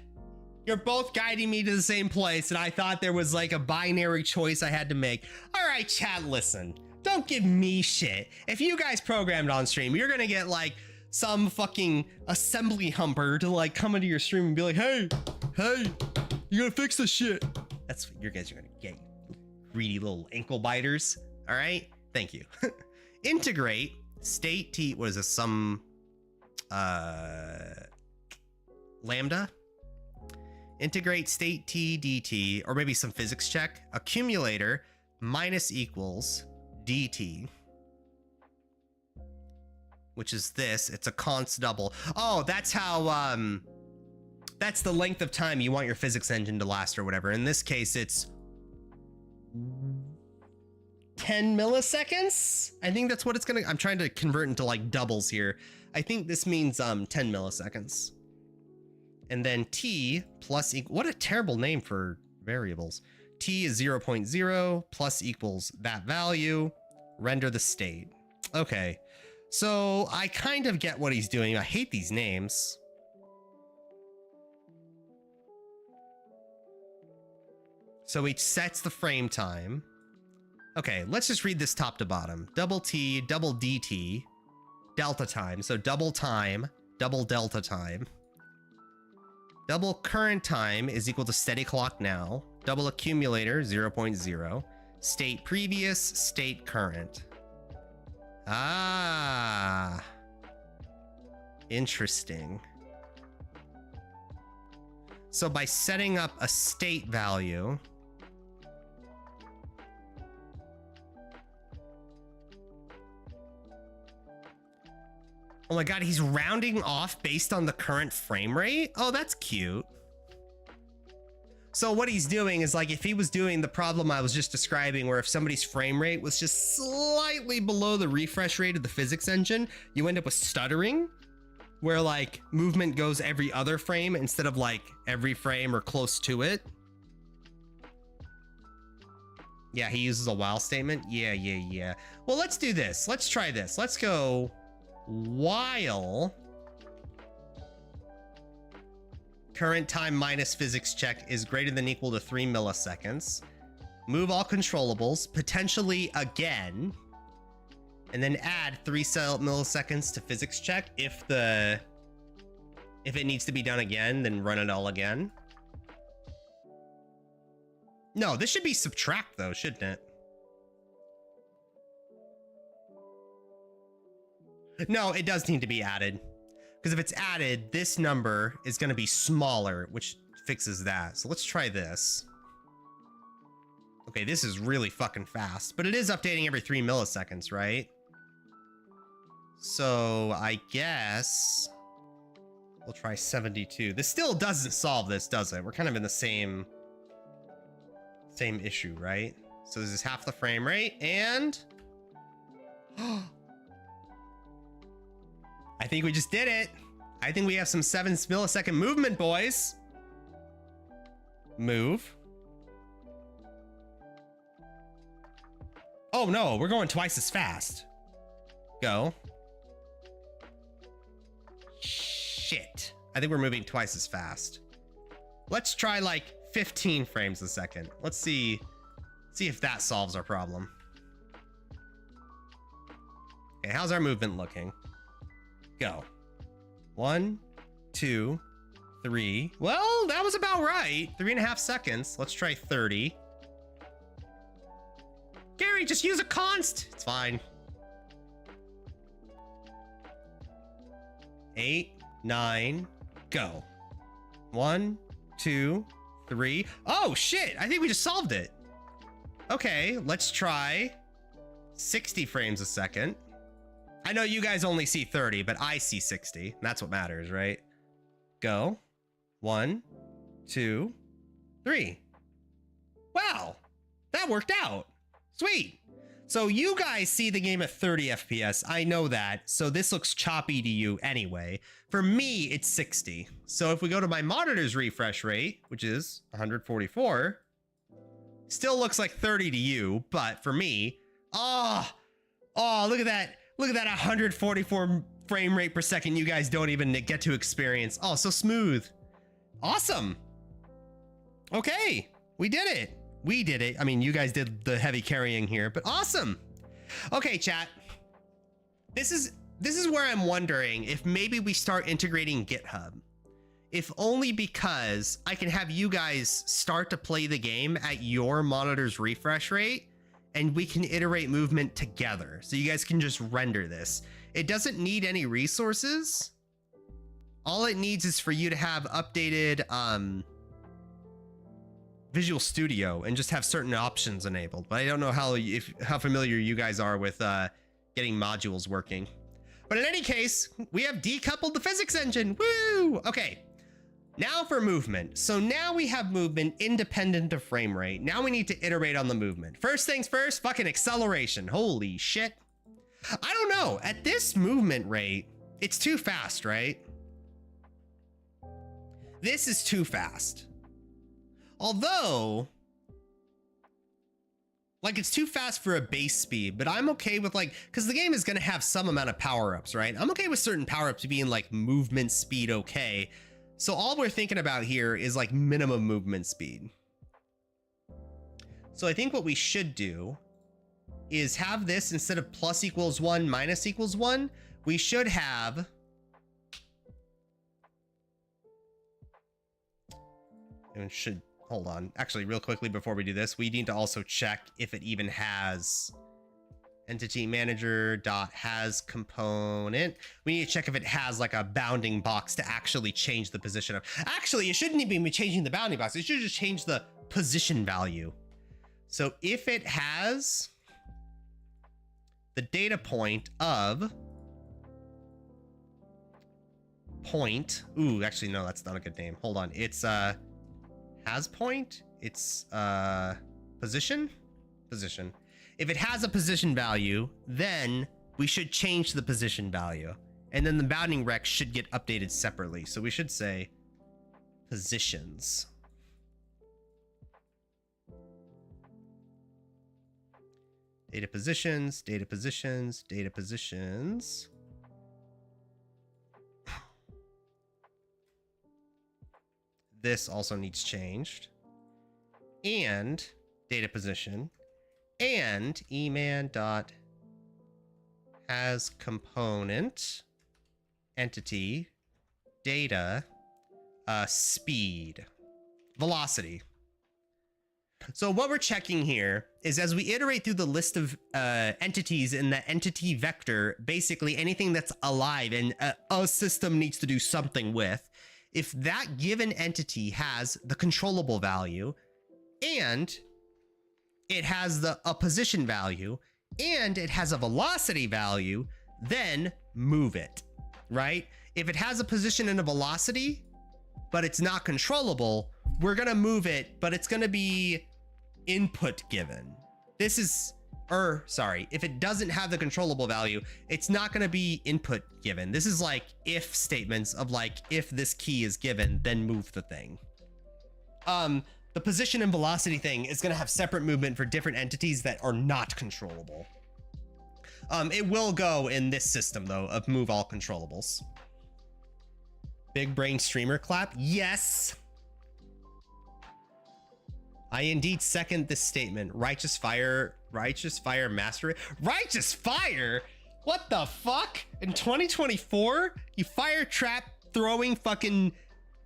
You're both guiding me to the same place, and I thought there was like a binary choice I had to make. All right, chat, listen. Don't give me shit. If you guys programmed on stream, you're gonna get like some fucking assembly humper to like come into your stream and be like, hey, you gotta fix this shit. That's what you guys are gonna get, you greedy little ankle biters. All right, thank you. Integrate state t, what is this, some lambda? Integrate state t dt, or maybe some physics check. Accumulator minus equals dt, which is this. It's a const double. Oh, that's how, that's the length of time you want your physics engine to last or whatever. In this case, it's 10 milliseconds. I think that's what it's gonna, I'm trying to convert into like doubles here. I think this means 10 milliseconds. And then t plus equal, what a terrible name for variables. T is 0.0 plus equals that value, render the state. Okay, so I kind of get what he's doing. I hate these names. So he sets the frame time. Okay, let's just read this top to bottom. Double T, double DT, delta time. So double time, double delta time. Double current time is equal to steady clock now. Double accumulator, 0.0. State previous, state current. Ah. Interesting. So by setting up a state value, oh my god, he's rounding off based on the current frame rate? Oh, that's cute. So what he's doing is, like, if he was doing the problem I was just describing, where if somebody's frame rate was just slightly below the refresh rate of the physics engine, you end up with stuttering, where like movement goes every other frame instead of like every frame or close to it. Yeah, he uses a while statement. Yeah. Well, let's do this. Let's try this. Let's go while current time minus physics check is greater than equal to 3 milliseconds. Move all controllables, potentially again, and then add 3 milliseconds to physics check. If it needs to be done again, then run it all again. No, this should be subtract though, shouldn't it? No, it does need to be added. Because if it's added, this number is going to be smaller, which fixes that. So let's try this. Okay, this is really fucking fast, but it is updating every 3 milliseconds, right? So I guess we'll try 72. This still doesn't solve this, does it? We're kind of in the same issue, right? So this is half the frame rate, and I think we just did it. I think we have some 7 millisecond movement, boys. Move. Oh no, we're going twice as fast. Go. Shit. I think we're moving twice as fast. Let's try like 15 frames a second. Let's see if that solves our problem. Okay, how's our movement looking? Go. 1, 2, 3. Well, that was about right. 3.5 seconds. Let's try 30. Gary, just use a const. It's fine. 8, 9, go. 1, 2, 3. Oh shit, I think we just solved it. Okay, let's try 60 frames a second. I know you guys only see 30, but I see 60. That's what matters, right? Go. 1, 2, 3. Wow, that worked out. Sweet. So you guys see the game at 30 FPS. I know that. So this looks choppy to you anyway. For me, it's 60. So if we go to my monitor's refresh rate, which is 144, still looks like 30 to you, but for me, oh, look at that. Look at that 144 frame rate per second you guys don't even get to experience. Oh, so smooth. Awesome. Okay, we did it. We did it. I mean, you guys did the heavy carrying here, but awesome. Okay, chat. This is where I'm wondering if maybe we start integrating GitHub. If only because I can have you guys start to play the game at your monitor's refresh rate, and we can iterate movement together. So you guys can just render this. It doesn't need any resources. All it needs is for you to have updated Visual Studio and just have certain options enabled. But I don't know how familiar you guys are with getting modules working. But in any case, we have decoupled the physics engine. Woo! Okay. Now for movement. So now we have movement independent of frame rate. Now we need to iterate on the movement. First things first, fucking acceleration. Holy shit. I don't know. At this movement rate, it's too fast, right? This is too fast. Although, like, it's too fast for a base speed, but I'm okay with, like, because the game is going to have some amount of power-ups, right? I'm okay with certain power-ups being like movement speed okay. So all we're thinking about here is like minimum movement speed. So I think what we should do is have this instead of plus equals 1, minus equals 1, we should have and should hold on. Actually, real quickly before we do this, we need to also check if it even has entity manager dot has component. We need to check if it has like a bounding box to actually change the position of. Actually, it shouldn't even be changing the bounding box. It should just change the position value. So if it has the data point of point, ooh, actually no, that's not a good name. Hold on, it's has point. It's position. If it has a position value, then we should change the position value, and then the bounding rec should get updated separately. So we should say positions. Data positions, data positions, data positions. This also needs changed. And data position. And eman dot has component entity data speed velocity. So what we're checking here is as we iterate through the list of entities in the entity vector, basically anything that's alive and a system needs to do something with, if that given entity has the controllable value and it has a position value and it has a velocity value, then move it, right? If it has a position and a velocity, but it's not controllable, we're gonna move it, but it's gonna be input given. This is, sorry, if it doesn't have the controllable value, it's not gonna be input given. This is like if statements of like, if this key is given, then move the thing. The position and velocity thing is gonna have separate movement for different entities that are not controllable. It will go in this system though of move all controllables. Big brain streamer clap. Yes. I indeed second this statement. Righteous fire master. Righteous fire? What the fuck? In 2024? You fire trap throwing fucking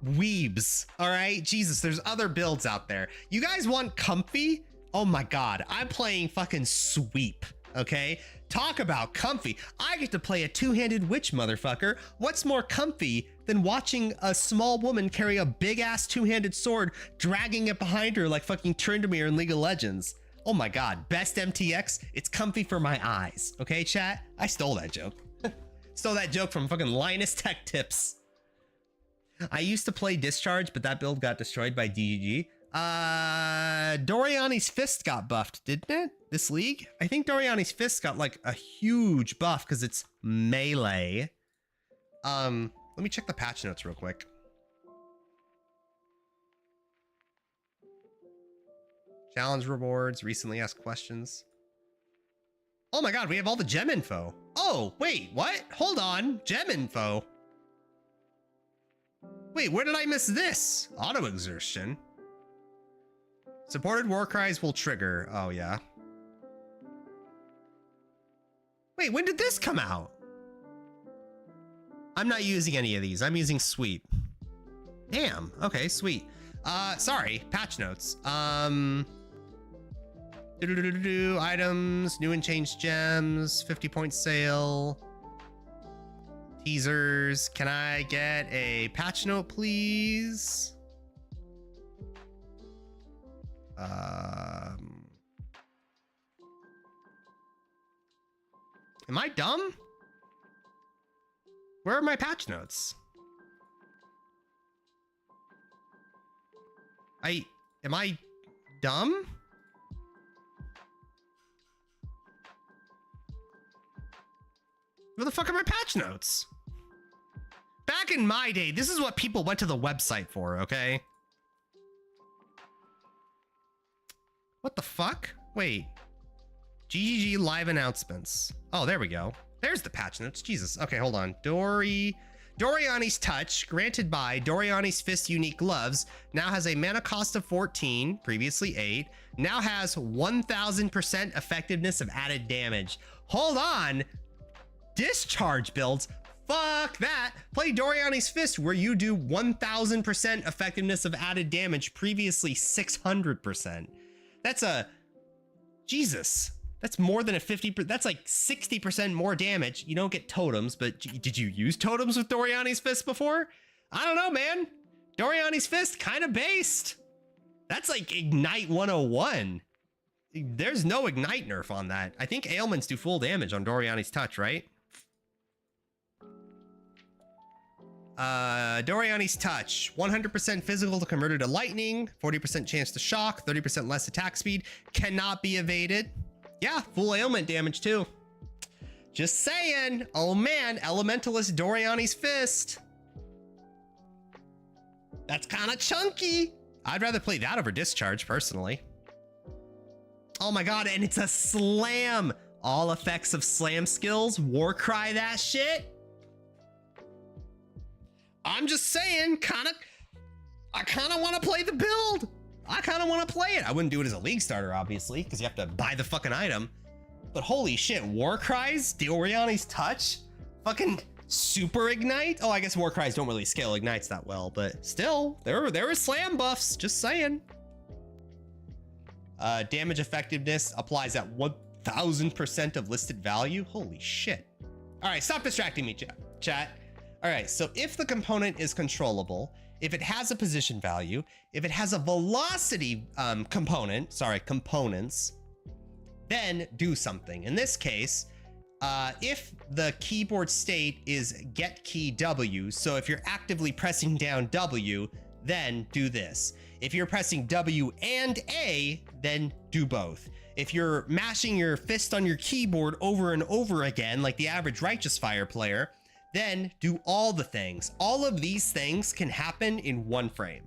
weebs. All right, Jesus, there's other builds out there. You guys want comfy? Oh my God, I'm playing fucking sweep. Okay, talk about comfy. I get to play a two-handed witch, motherfucker. What's more comfy than watching a small woman carry a big ass two-handed sword, dragging it behind her like fucking Tryndamere in League of Legends? Oh my God, best MTX. It's comfy for my eyes. Okay, chat. I stole that joke. Stole that joke from fucking Linus Tech Tips. I used to play Discharge, but that build got destroyed by DGG. Doriani's Fist got buffed, didn't it? This league? I think Doriani's Fist got like a huge buff because it's melee. Let me check the patch notes real quick. Challenge rewards, recently asked questions. Oh my God, we have all the gem info. Oh, wait, what? Hold on, gem info. Wait, where did I miss this? Auto exertion. Supported war cries will trigger. Oh yeah. Wait, when did this come out? I'm not using any of these. I'm using sweep. Damn. Okay, sweet. Sorry, patch notes. Items, new and changed gems, 50-point sale. Teasers. Can I get a patch note, please? Am I dumb? Where are my patch notes? Am I dumb? Where the fuck are my patch notes? Back in my day, this is what people went to the website for, okay? What the fuck? Wait. GGG live announcements. Oh, there we go. There's the patch notes. Jesus. Okay, hold on. Doriani Doriani's Touch, granted by Doriani's Fist unique gloves, now has a mana cost of 14, previously 8, now has 1000% effectiveness of added damage. Hold on, discharge builds, fuck that. Play Doriani's Fist where you do 1000% effectiveness of added damage, previously 600%. That's a, Jesus. That's more than a 50%, that's like 60% more damage. You don't get totems, but did you use totems with Doriani's Fist before? I don't know, man. Doriani's Fist kind of based. That's like Ignite 101. There's no Ignite nerf on that. I think ailments do full damage on Doriani's Touch, right? Doriani's Touch, 100% physical to converted to lightning, 40% chance to shock, 30% less attack speed, cannot be evaded. Yeah, full ailment damage too. Just saying. Oh man, Elementalist Doriani's Fist. That's kind of chunky. I'd rather play that over Discharge personally. Oh my god, and it's a slam. All effects of slam skills, Warcry that shit. I'm just saying, I kind of want to play the build. I kind of want to play it. I wouldn't do it as a league starter, obviously, because you have to buy the fucking item. But holy shit, Warcries, Doriani's Touch, fucking super ignite. Oh, I guess Warcries don't really scale ignites that well, but still, there were slam buffs. Just saying. Damage effectiveness applies at 1000% of listed value. Holy shit. All right, stop distracting me, chat. All right, so if the component is controllable, if it has a position value, if it has a velocity components, then do something. In this case, if the keyboard state is get key W, so if you're actively pressing down W, then do this. If you're pressing W and A, then do both. If you're mashing your fist on your keyboard over and over again, like the average Righteous Fire player, then do all the things. All of these things can happen in one frame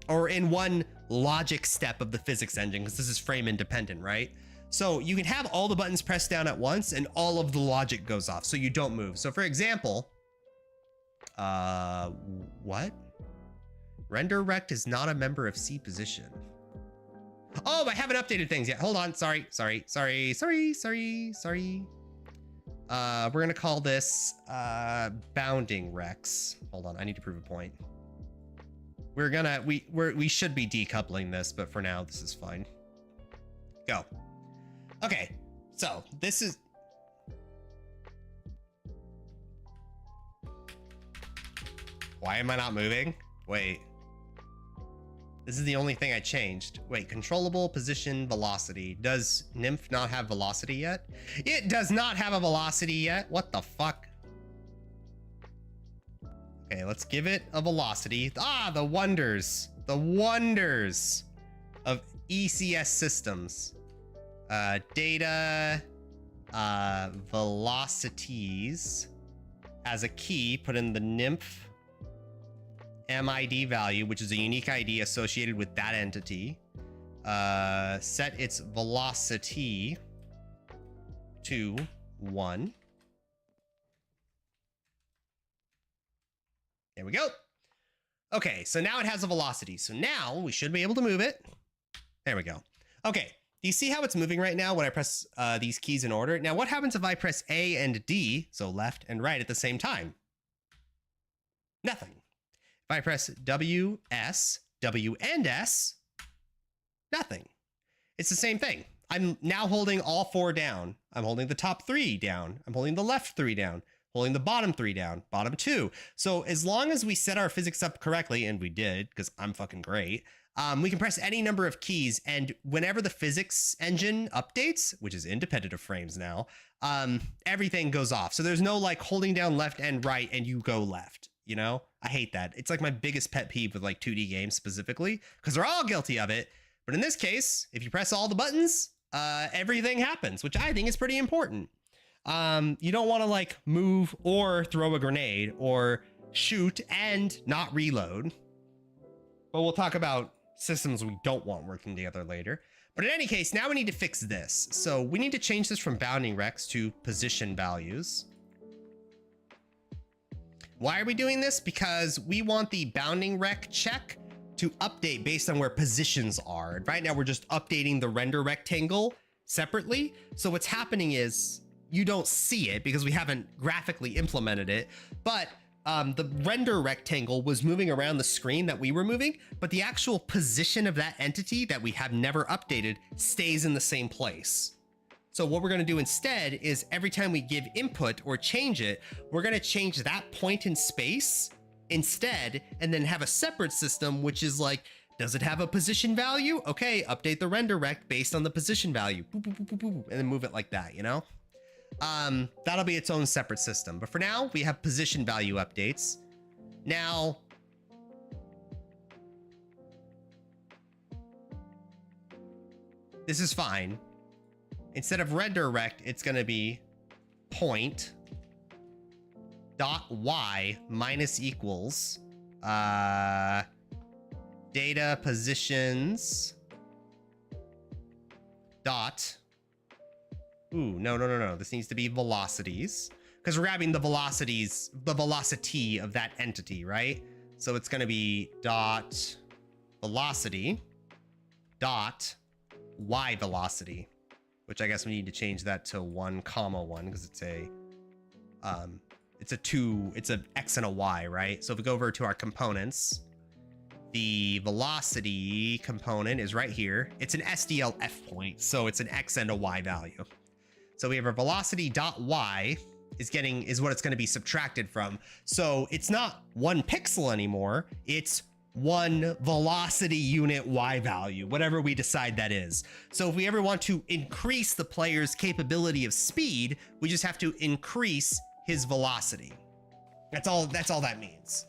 or in one logic step of the physics engine, because this is frame independent, right? So you can have all the buttons pressed down at once and all of the logic goes off so you don't move. So for example, what? Render Rect is not a member of C position. Oh, I haven't updated things yet. Hold on, sorry. We're gonna call this bounding Rex. Hold on, I need to prove a point. We should be decoupling this, but for now this is fine. Go. Okay, so this is. Why am I not moving? Wait. This is the only thing I changed. Wait, controllable position velocity. Does Nymph not have velocity yet? It does not have a velocity yet. What the fuck? Okay, let's give it a velocity. Ah, the wonders of ECS systems. Data, velocities as a key, put in the Nymph MID value, which is a unique ID associated with that entity. Set its velocity to 1. There we go. Okay, so now it has a velocity. So now we should be able to move it. There we go. Okay, do you see how it's moving right now when I press these keys in order? Now, what happens if I press A and D, so left and right at the same time? Nothing. If I press W, S, W and S, nothing. It's the same thing. I'm now holding all 4 down. I'm holding the top 3 down. I'm holding the left 3 down. Holding the bottom 3 down. Bottom 2. So as long as we set our physics up correctly, and we did, because I'm fucking great, we can press any number of keys, and whenever the physics engine updates, which is independent of frames now, everything goes off. So there's no like holding down left and right and you go left. You know, I hate that. It's like my biggest pet peeve with like 2D games specifically, because they're all guilty of it. But in this case, if you press all the buttons, everything happens, which I think is pretty important. You don't want to like move or throw a grenade or shoot and not reload. But we'll talk about systems we don't want working together later. But in any case, now we need to fix this. So we need to change this from bounding Rex to position values. Why are we doing this? Because we want the bounding rec check to update based on where positions are. And right now we're just updating the render rectangle separately. So what's happening is you don't see it because we haven't graphically implemented it, but the render rectangle was moving around the screen that we were moving, but the actual position of that entity that we have never updated stays in the same place. So what we're going to do instead is every time we give input or change it, we're going to change that point in space instead, and then have a separate system, which is like, does it have a position value? Okay, update the render rec based on the position value, boop, boop, boop, boop, boop, and then move it like that, you know? That'll be its own separate system. But for now, we have position value updates. Now, this is fine. Instead of render rect, it's going to be point dot y minus equals data positions dot. Ooh, no. This needs to be velocities, because we're grabbing the velocities, the velocity of that entity, right? So it's going to be dot velocity dot y velocity, which I guess we need to change that to 1, 1, because it's a x and a y, right? So if we go over to our components, the velocity component is right here. It's an SDLF point, so it's an x and a y value. So we have our velocity dot y is what it's going to be subtracted from. So it's not 1 pixel anymore. It's 1 velocity unit y value, whatever we decide that is. So if we ever want to increase the player's capability of speed, we just have to increase his velocity. That's all that means.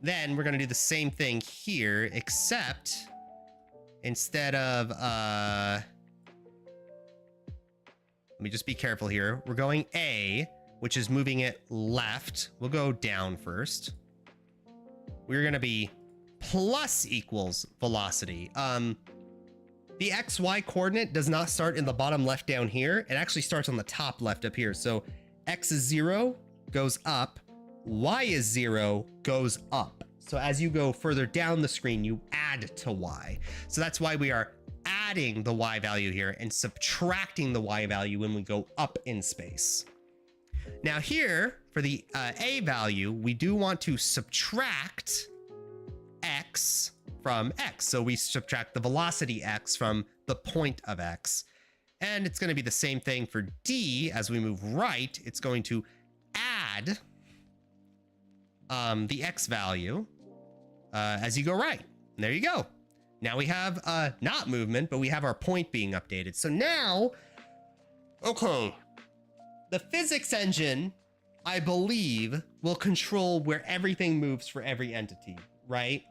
Then we're going to do the same thing here, except instead of, let me just be careful here. We're going A, which is moving it left. We'll go down first. We're going to be plus equals velocity. The XY coordinate does not start in the bottom left down here. It actually starts on the top left up here. So X is 0, goes up. Y is 0, goes up. So as you go further down the screen, you add to Y. So that's why we are adding the Y value here and subtracting the Y value when we go up in space. Now here, for the A value, we do want to subtract X from X. So we subtract the velocity X from the point of X. And it's going to be the same thing for D. As we move right, it's going to add the X value as you go right. And there you go. Now we have not movement, but we have our point being updated. So now, okay, the physics engine, I believe, will control where everything moves for every entity, right?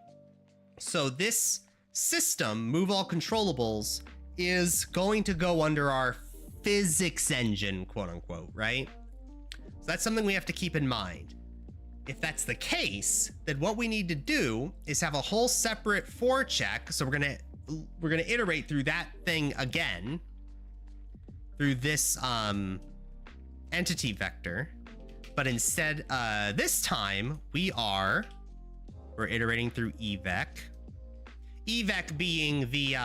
So this system, move all controllables, is going to go under our physics engine, quote unquote, right? So that's something we have to keep in mind. If that's the case, then what we need to do is have a whole separate for check. So we're gonna iterate through that thing again through this entity vector, but instead this time we're iterating through evec being the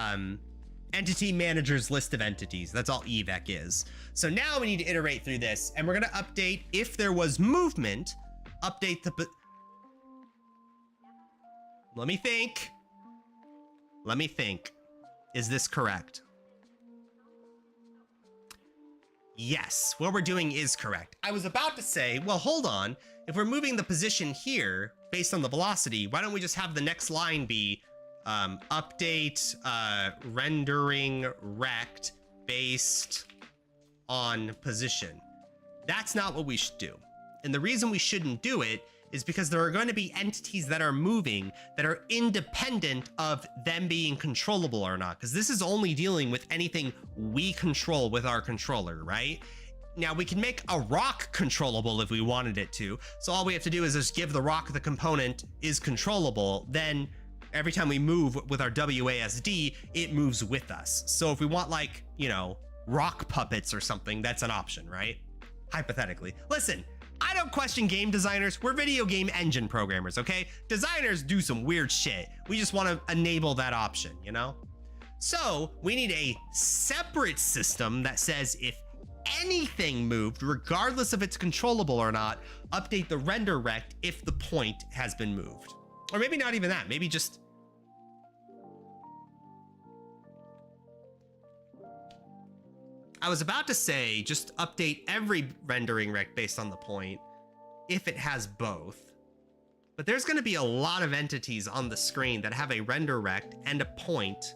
entity manager's list of entities. That's all evec is. So now we need to iterate through this, and we're gonna update if there was movement. Update the, let me think. Is this correct? Yes, what we're doing is correct. I was about to say, well, hold on. If we're moving the position here based on the velocity, why don't we just have the next line be update rendering rect based on position? That's not what we should do. And the reason we shouldn't do it is because there are going to be entities that are moving that are independent of them being controllable or not, because this is only dealing with anything we control with our controller, right? Now we can make a rock controllable if we wanted it to. So all we have to do is just give the rock the component is controllable. Then every time we move with our WASD, it moves with us. So if we want, like, you know, rock puppets or something, that's an option, right? hypothetically. Listen, I don't question game designers. We're video game engine programmers, okay? Designers do some weird shit. We just want to enable that option, you know? So we need a separate system that says if anything moved, regardless if it's controllable or not, update the render rect if the point has been moved. Or maybe not even that, maybe just... I was about to say just update every rendering rect based on the point if it has both. But there's going to be a lot of entities on the screen that have a render rect and a point,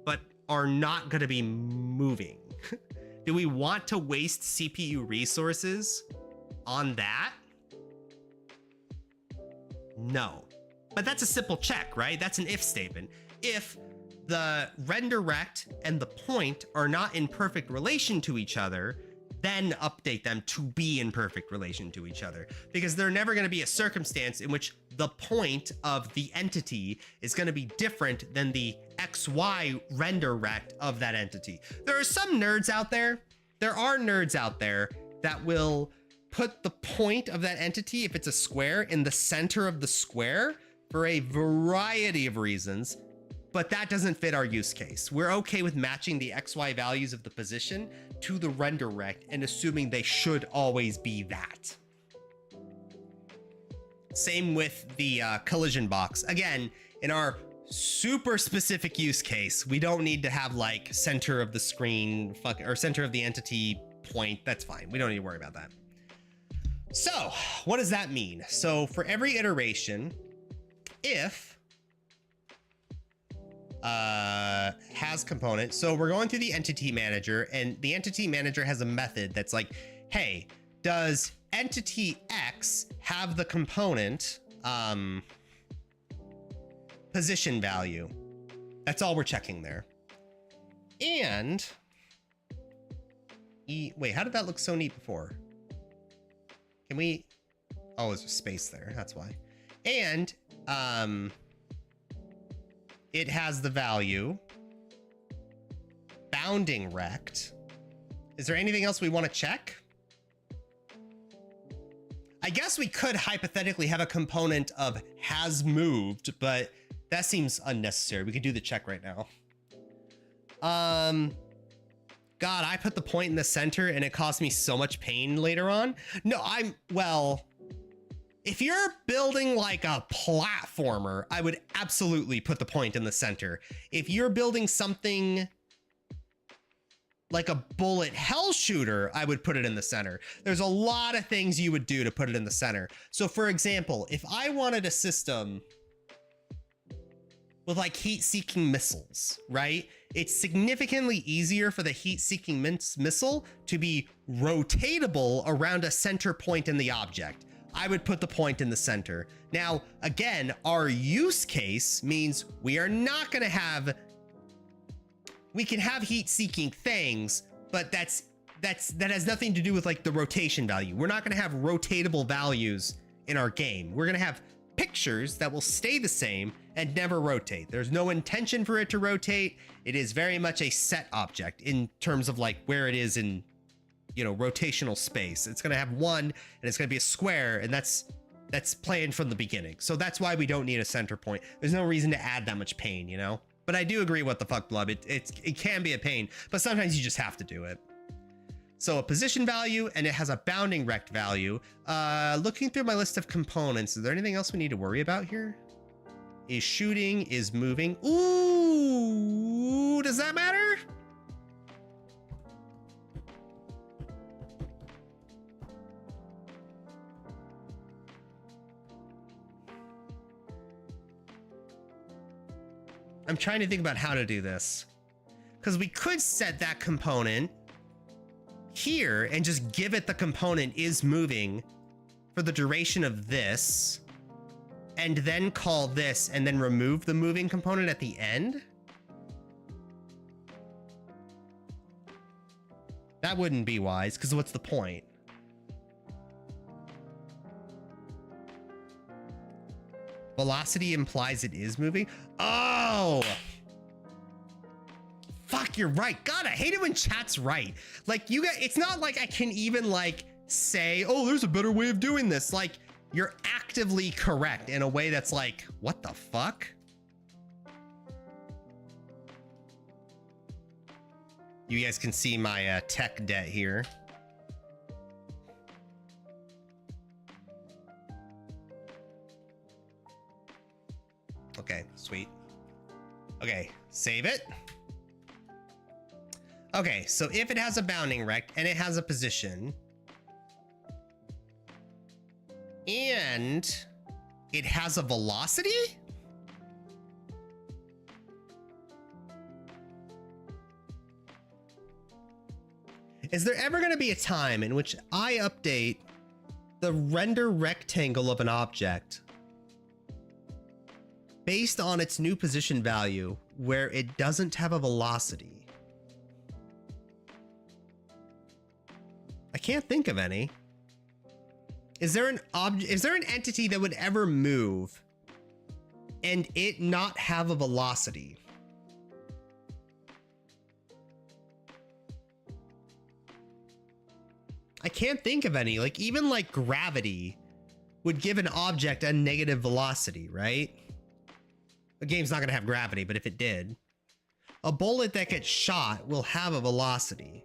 but are not going to be moving. Do we want to waste CPU resources on that? No. But that's a simple check, right? That's an if statement. If the render rect and the point are not in perfect relation to each other, then update them to be in perfect relation to each other. Because there's never going to be a circumstance in which the point of the entity is going to be different than the XY render rect of that entity. There are some nerds out there. There are nerds out there that will put the point of that entity, if it's a square, in the center of the square for a variety of reasons. But that doesn't fit our use case. We're okay with matching the XY values of the position to the render rect and assuming they should always be that. Same with the collision box. Again, in our super specific use case, we don't need to have like center of the screen or center of the entity point. That's fine. We don't need to worry about that. So what does that mean? So for every iteration, if has component. So we're going through the entity manager, and the entity manager has a method that's like, hey, does entity X have the component position value? That's all we're checking there. And wait, how did that look so neat before? Can we? Oh, there's a space there. That's why. And it has the value bounding rect. Is there anything else we want to check? I guess we could hypothetically have a component of has moved, but that seems unnecessary. We could do the check right now. God, I put the point in the center and it caused me so much pain later on. No, well, if you're building like a platformer, I would absolutely put the point in the center. If you're building something like a bullet hell shooter, I would put it in the center. There's a lot of things you would do to put it in the center. So for example, if I wanted a system with like heat-seeking missiles, right? It's significantly easier for the heat-seeking missile to be rotatable around a center point in the object. I would put the point in the center. Now, again, our use case means we are not going to have, we can have heat-seeking things, but that has nothing to do with like the rotation value. We're not going to have rotatable values in our game. We're going to have pictures that will stay the same and never rotate. There's no intention for it to rotate. It is very much a set object in terms of like where it is in, you know, rotational space. It's going to have one and it's going to be a square, and that's planned from the beginning. So that's why we don't need a center point. There's no reason to add that much pain, you know? But I do agree, what the fuck, Blub. It can be a pain, but sometimes you just have to do it. So a position value, and it has a bounding rect value. Looking through my list of components, is there anything else we need to worry about here? Is shooting, is moving. Ooh, does that matter? I'm trying to think about how to do this, because we could set that component here and just give it the component is moving for the duration of this, and then call this and then remove the moving component at the end. That wouldn't be wise, because what's the point? Velocity implies it is moving. Oh, fuck Fuck, you're right. God, I hate it when chat's right. Like, you guys, it's not like I can even like say, oh, there's a better way of doing this. Like, you're actively correct in a way that's like, what the fuck? You guys can see my tech debt here. Okay, sweet. Okay, save it. Okay, so if it has a bounding rect and it has a position and it has a velocity? Is there ever going to be a time in which I update the render rectangle of an object based on its new position value where it doesn't have a velocity? I can't think of any. Is there an entity that would ever move and it not have a velocity? I can't think of any. Like, even like gravity would give an object a negative velocity, right? The game's not gonna have gravity, but if it did, a bullet that gets shot will have a velocity.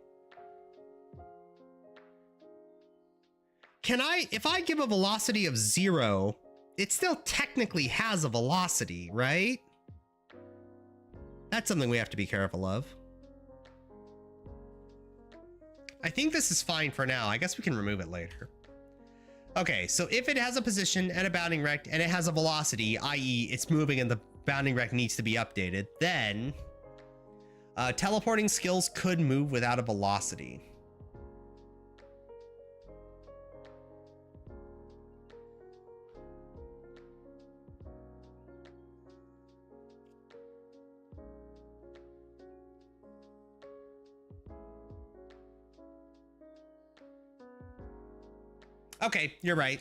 Can I, if I give a velocity of 0, it still technically has a velocity, right? That's something we have to be careful of. I think this is fine for now. I guess we can remove it later. Okay, so if it has a position and a bounding rect and it has a velocity, i.e. it's moving and the bounding rect needs to be updated, then teleporting skills could move without a velocity. Okay, you're right.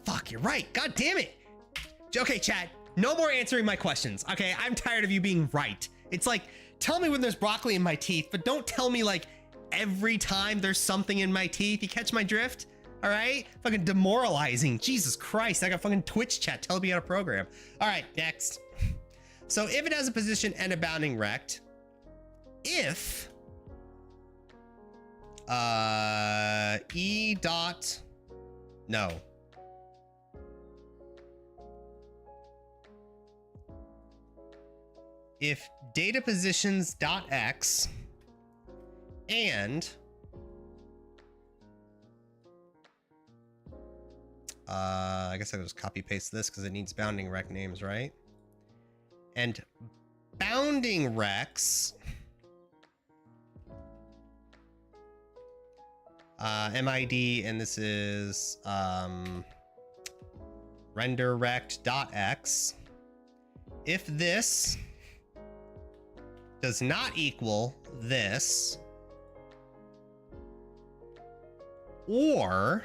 Fuck, you're right. God damn it. Okay, chat, no more answering my questions. Okay, I'm tired of you being right. It's like, tell me when there's broccoli in my teeth, but don't tell me like every time there's something in my teeth. You catch my drift? All right? Fucking demoralizing. Jesus Christ, I got fucking Twitch chat telling me how to program. All right, next. So if it has a position and a bounding rect, if E dot, no. If data positions dot X and I guess I just copy paste this because it needs bounding rect names, right? And bounding recs MID, and this is render rect dot X. If this does not equal this, or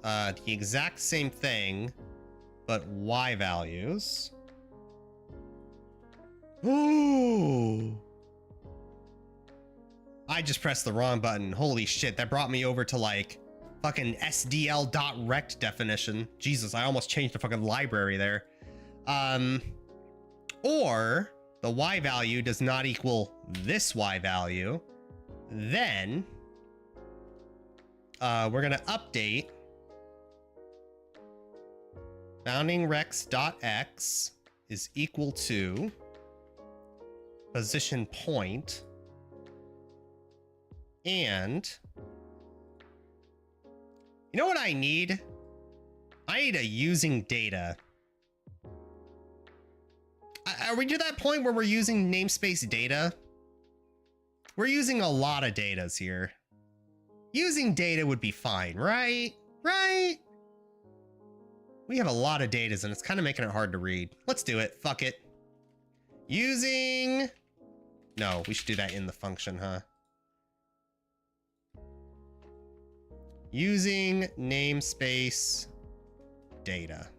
the exact same thing, but Y values. Ooh. I just pressed the wrong button. Holy shit, that brought me over to like fucking SDL.rect definition. Jesus, I almost changed the fucking library there. Or the Y value does not equal this Y value. Then we're gonna update bounding recs.x is equal to position point and you know what I need? I need a using data. Are we to that point where we're using namespace data? We're using a lot of datas here. Using data would be fine, right? Right? We have a lot of datas and it's kind of making it hard to read. Let's do it. Fuck it. Using... No, we should do that in the function, huh? Using namespace data.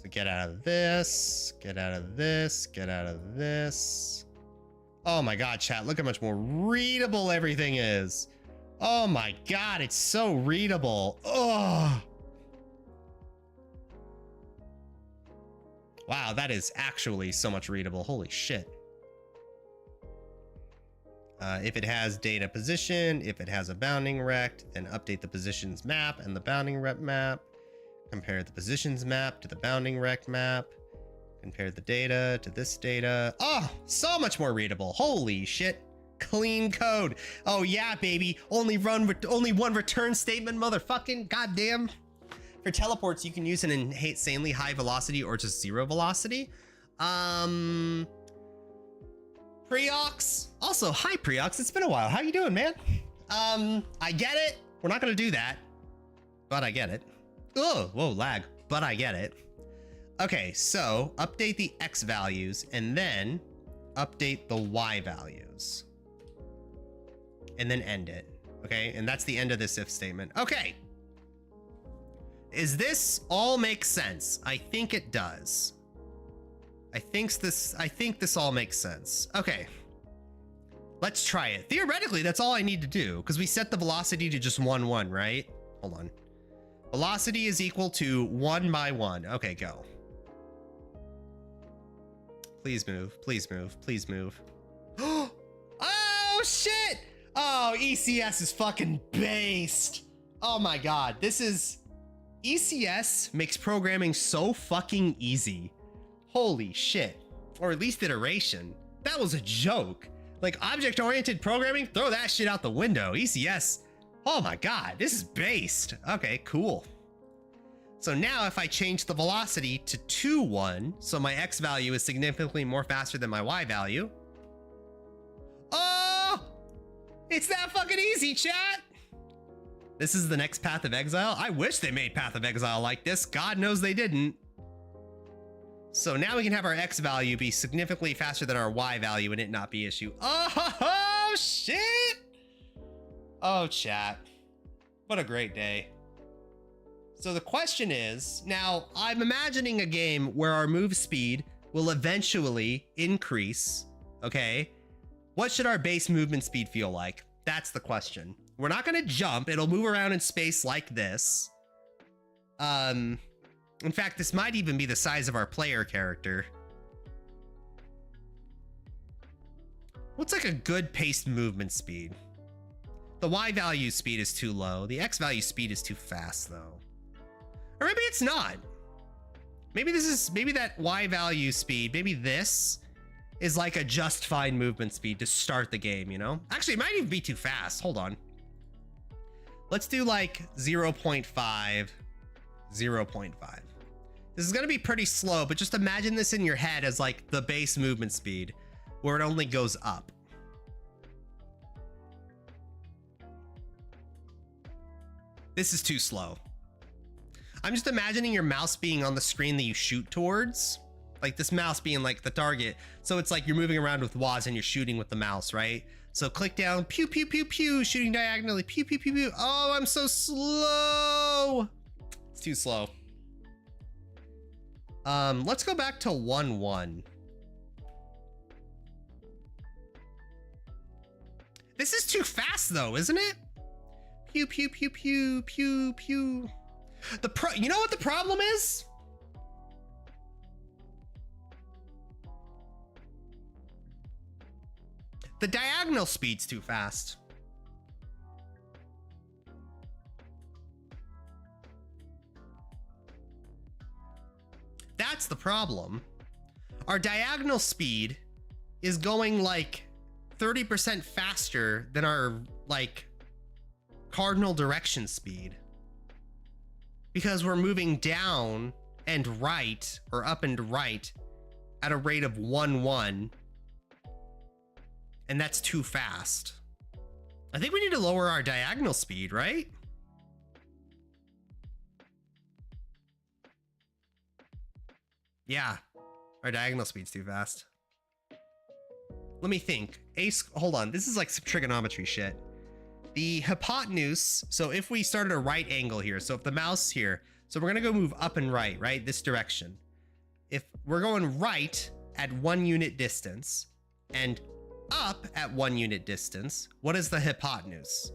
So get out of this, get out of this, get out of this. Oh my God, chat, look how much more readable everything is. Oh my God, it's so readable. Oh. Wow, that is actually so much readable. Holy shit. If it has data position, if it has a bounding rect, then update the positions map and the bounding rect map. Compare the positions map to the bounding rect map. Compare the data to this data. Oh, so much more readable. Holy shit. Clean code. Oh yeah, baby. Only one return statement, motherfucking goddamn. For teleports, you can use an insanely high velocity or just zero velocity. Preox. Also, hi Preox. It's been a while. How you doing, man? I get it. We're not gonna do that, but I get it. Oh, whoa, lag. But I get it. Okay, so update the X values and then update the Y values. And then end it. Okay, and that's the end of this if statement. Okay. Is this all makes sense? I think it does. I think this all makes sense. Okay. Let's try it. Theoretically, that's all I need to do because we set the velocity to just 1, 1, right? Hold on. Velocity is equal to 1 by 1. Okay, go. Please move. Please move. Please move. Oh, shit. Oh, ECS is fucking based. Oh my God. This is... ECS makes programming so fucking easy. Holy shit. Or at least iteration. That was a joke. Like object-oriented programming, throw that shit out the window. ECS, oh my God, this is based. Okay, cool. So now if I change the velocity to 2, 1, so my X value is significantly more faster than my Y value. Oh, it's that fucking easy, chat. This is the next Path of Exile. I wish they made Path of Exile like this. God knows they didn't. So now we can have our X value be significantly faster than our Y value and it not be issue. Oh, shit. Oh, chat. What a great day. So the question is, now I'm imagining a game where our move speed will eventually increase, okay? What should our base movement speed feel like? That's the question. We're not gonna jump, it'll move around in space like this. In fact, this might even be the size of our player character. What's like a good paced movement speed? The Y value speed is too low. The X value speed is too fast though. Or maybe it's not. Maybe that Y value speed, maybe this is like a just fine movement speed to start the game, you know? Actually, it might even be too fast. Hold on. Let's do like 0.5, 0.5. This is gonna be pretty slow, but just imagine this in your head as like the base movement speed where it only goes up. This is too slow. I'm just imagining your mouse being on the screen that you shoot towards. Like this mouse being like the target. So it's like you're moving around with WASD and you're shooting with the mouse, right? So click down, pew, pew, pew, pew, shooting diagonally, pew, pew, pew, pew. Oh, I'm so slow. It's too slow. Let's go back to 1, 1. This is too fast though, isn't it? Pew, pew, pew, pew, pew, pew. You know what the problem is? The diagonal speed's too fast. That's the problem. Our diagonal speed is going like 30% faster than our like cardinal direction speed. Because we're moving down and right, or up and right, at a rate of 1, 1. And that's too fast. I think we need to lower our diagonal speed, right? Yeah, our diagonal speed's too fast. Let me think. Hold on, this is like some trigonometry shit. The hypotenuse, so if we started a right angle here, so if the mouse here, so we're gonna go move up and right, this direction. if we're going right at 1 unit distance and up at 1 unit distance, what is the hypotenuse?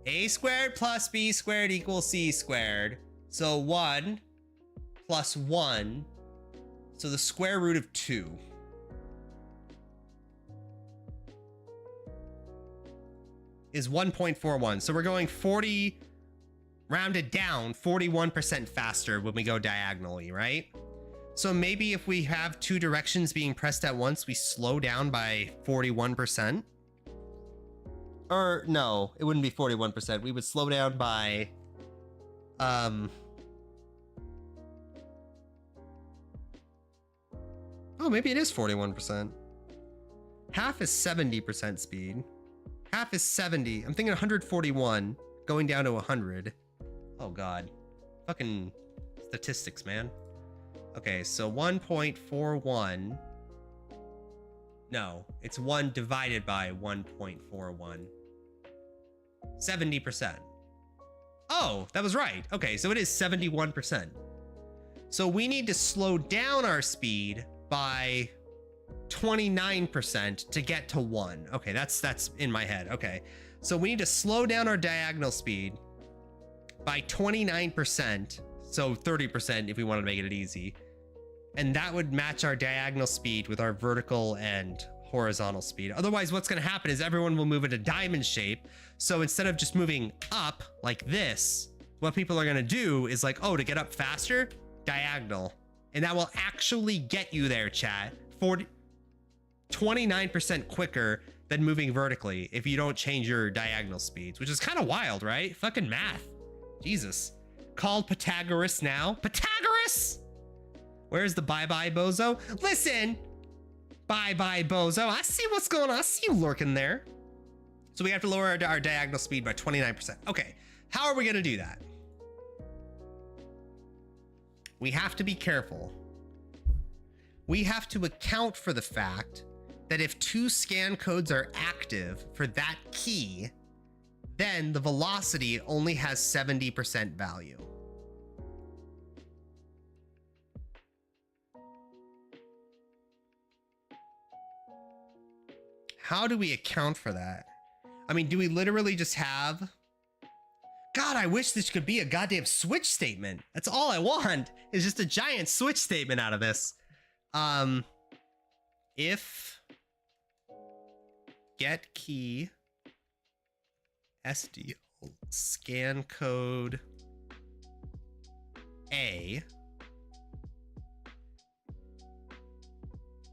A squared plus B squared equals C squared. So 1 plus 1. So the square root of 2. Is 1.41. So we're going 40, rounded down, 41% faster when we go diagonally, right? So maybe if we have 2 directions being pressed at once, we slow down by 41%. Or no, it wouldn't be 41%. We would slow down by oh, maybe it is 41%. Half is 70% speed. Half is 70. I'm thinking 141 going down to 100. Oh god. Fucking statistics, man. Okay, so 1.41. No, it's 1 divided by 1.41. 70%. Oh, that was right. Okay, so it is 71%. So we need to slow down our speed by 29% to get to 1. Okay, that's in my head. Okay, so we need to slow down our diagonal speed by 29%. So 30% if we want to make it easy. And that would match our diagonal speed with our vertical and horizontal speed. Otherwise, what's going to happen is everyone will move in a diamond shape. So instead of just moving up like this, what people are going to do is like, oh, to get up faster, diagonal. And that will actually get you there, chat. 29% quicker than moving vertically if you don't change your diagonal speeds, which is kind of wild, right? Fucking math. Jesus. Called Pythagoras now. Pythagoras! Where's the bye-bye bozo? Listen! Bye-bye bozo. I see what's going on. I see you lurking there. So we have to lower our diagonal speed by 29%. Okay, how are we gonna do that? We have to be careful. We have to account for the fact that if 2 scan codes are active for that key, then the velocity only has 70% value. How do we account for that? I mean, do we literally just have... God, I wish this could be a goddamn switch statement. That's all I want, is just a giant switch statement out of this. If get key SDL scan code A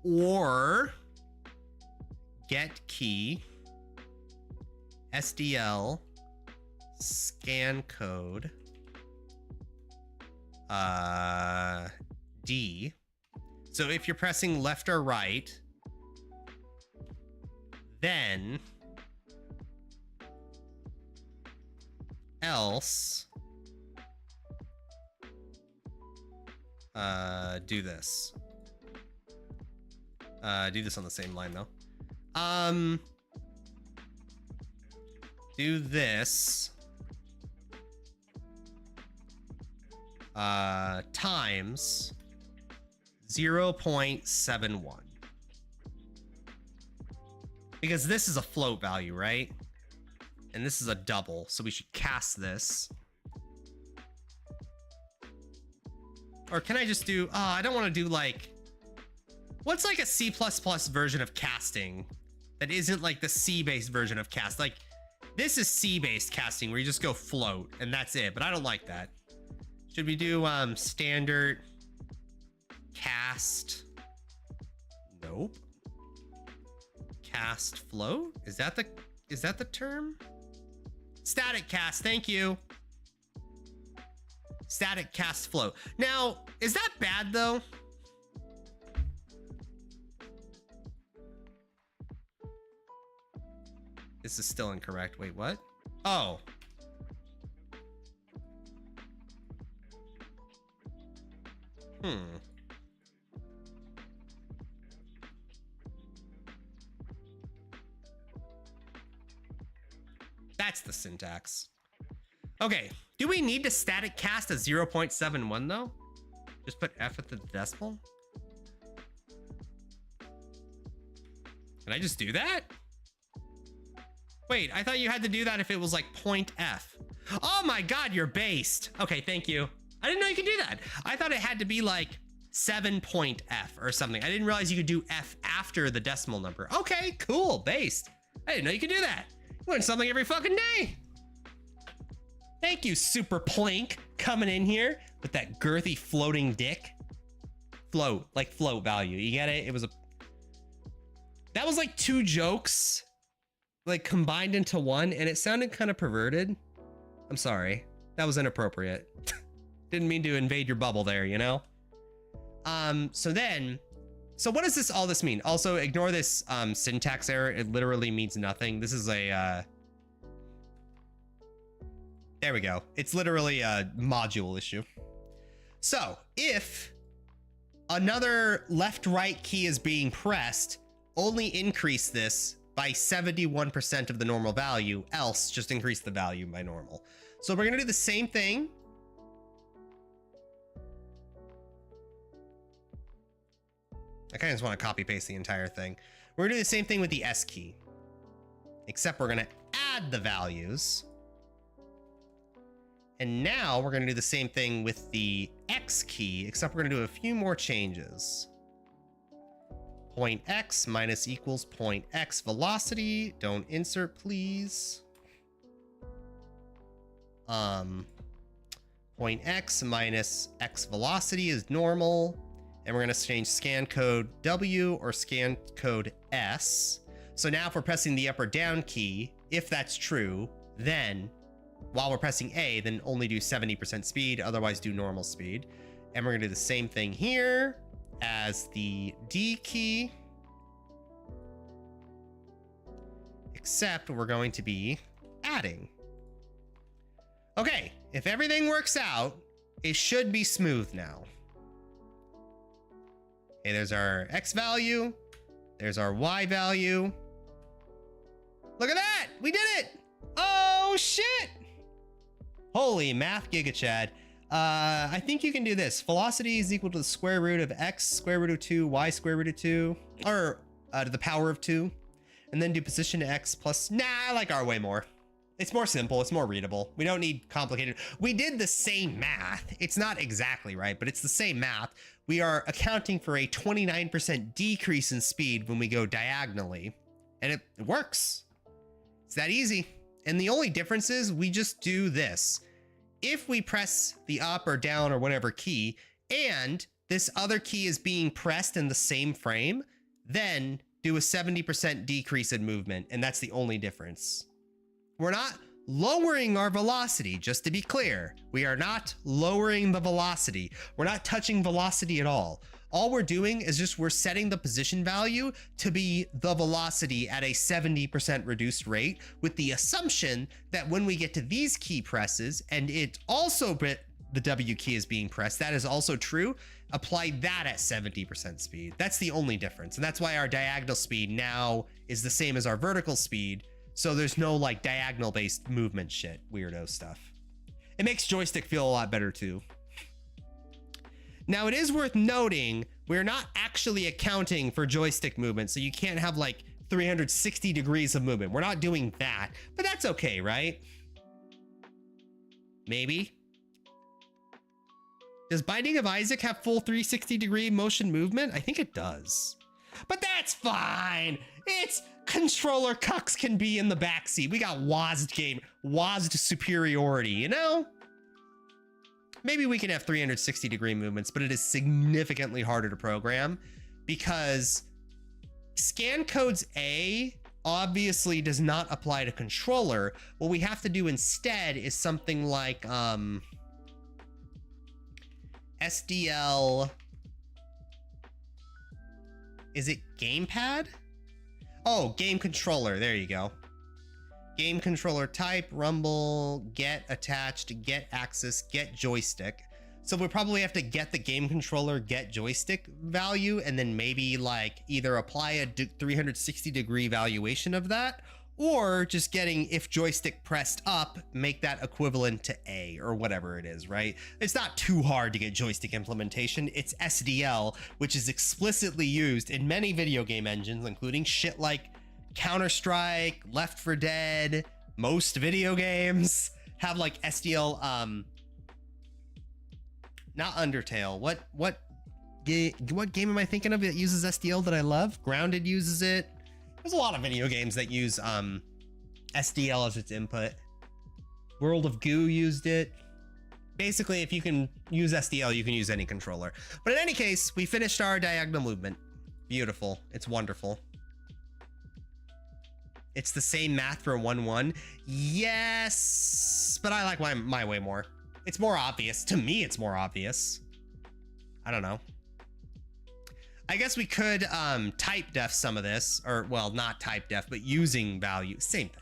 or get key SDL scan code D. So if you're pressing left or right, then else do this. Do this on the same line though. Do this times 0.71. Because this is a float value, right? And this is a double, so we should cast this. Or can I just do, I don't want to do like, what's like a C++ version of casting that isn't like the C-based version of cast? Like, this is C-based casting where you just go float and that's it, but I don't like that. Should we do standard cast? Nope. Cast float? Is that the term? Static cast, thank you. Static cast float. Now, is that bad though? This is still incorrect. Wait, what? Oh. That's the syntax. Okay, do we need to static cast a 0.71 though? Just put F at the decimal? Can I just do that? Wait, I thought you had to do that if it was like point F. Oh my God, you're based. Okay, thank you. I didn't know you could do that. I thought it had to be like 7.f or something. I didn't realize you could do F after the decimal number. Okay, cool, based. I didn't know you could do that. You learn something every fucking day. Thank you, Super Plank, coming in here with that girthy floating dick. Float, like float value. You get it? It was that was like two jokes, like combined into one, and it sounded kind of perverted. I'm sorry. That was inappropriate. Didn't mean to invade your bubble there, you know? So what does all this mean? Also, ignore this syntax error. It literally means nothing. This is a, there we go. It's literally a module issue. So if another left-right key is being pressed, only increase this by 71% of the normal value, else just increase the value by normal. So we're gonna do the same thing. I kind of just want to copy paste the entire thing. We're gonna do the same thing with the S key, except we're gonna add the values. And now we're gonna do the same thing with the X key, except we're gonna do a few more changes. Point X minus equals point X velocity. Don't insert, please. Point X minus X velocity is normal. And we're gonna change scan code W or scan code S. So now if we're pressing the up or down key, if that's true, then while we're pressing A, then only do 70% speed, otherwise do normal speed. And we're gonna do the same thing here as the D key, except we're going to be adding. Okay, if everything works out, it should be smooth now. Okay, there's our X value. There's our Y value. Look at that! We did it! Oh, shit! Holy math gigachad. I think you can do this. Velocity is equal to the square root of X square root of 2, Y square root of 2, or to the power of 2. And then do position to X plus, nah, I like our way more. It's more simple, it's more readable. We don't need complicated. We did the same math. It's not exactly right, but it's the same math. We are accounting for a 29% decrease in speed when we go diagonally, and it works. It's that easy. And the only difference is we just do this. If we press the up or down or whatever key, and this other key is being pressed in the same frame, then do a 70% decrease in movement, and that's the only difference. We're not lowering our velocity, just to be clear. We are not lowering the velocity. We're not touching velocity at all. All we're doing is we're setting the position value to be the velocity at a 70% reduced rate, with the assumption that when we get to these key presses, and it also the W key is being pressed, that is also true, apply that at 70% speed. That's the only difference. And that's why our diagonal speed now is the same as our vertical speed. So there's no like diagonal based movement shit, weirdo stuff. It makes joystick feel a lot better too. Now it is worth noting, we're not actually accounting for joystick movement. So you can't have like 360 degrees of movement. We're not doing that, but that's okay, right? Maybe. Does Binding of Isaac have full 360 degree motion movement? I think it does. But that's fine. It's controller cucks can be in the backseat. We got WASD game, WASD superiority, you know? Maybe we can have 360 degree movements, but it is significantly harder to program because scan codes A obviously does not apply to controller. What we have to do instead is something like SDL. Is it gamepad? Oh, game controller. There you go. Game controller type, rumble, get attached, get axis, get joystick. So we'll probably have to get the game controller, get joystick value, and then maybe like either apply a 360 degree valuation of that, or just getting if joystick pressed up, make that equivalent to A or whatever it is, right? It's not too hard to get joystick implementation. It's SDL, which is explicitly used in many video game engines, including shit like Counter-Strike, Left 4 Dead. Most video games have like SDL, not Undertale. What game am I thinking of that uses SDL that I love? Grounded uses it. There's a lot of video games that use SDL as its input. World of Goo used it. Basically, if you can use SDL, you can use any controller. But in any case, we finished our diagonal movement. Beautiful. It's wonderful. It's the same math for 1-1. Yes, but I like my way more. It's more obvious. To me, it's more obvious. I don't know. I guess we could type def some of this, or well, not type def, but using value, same thing.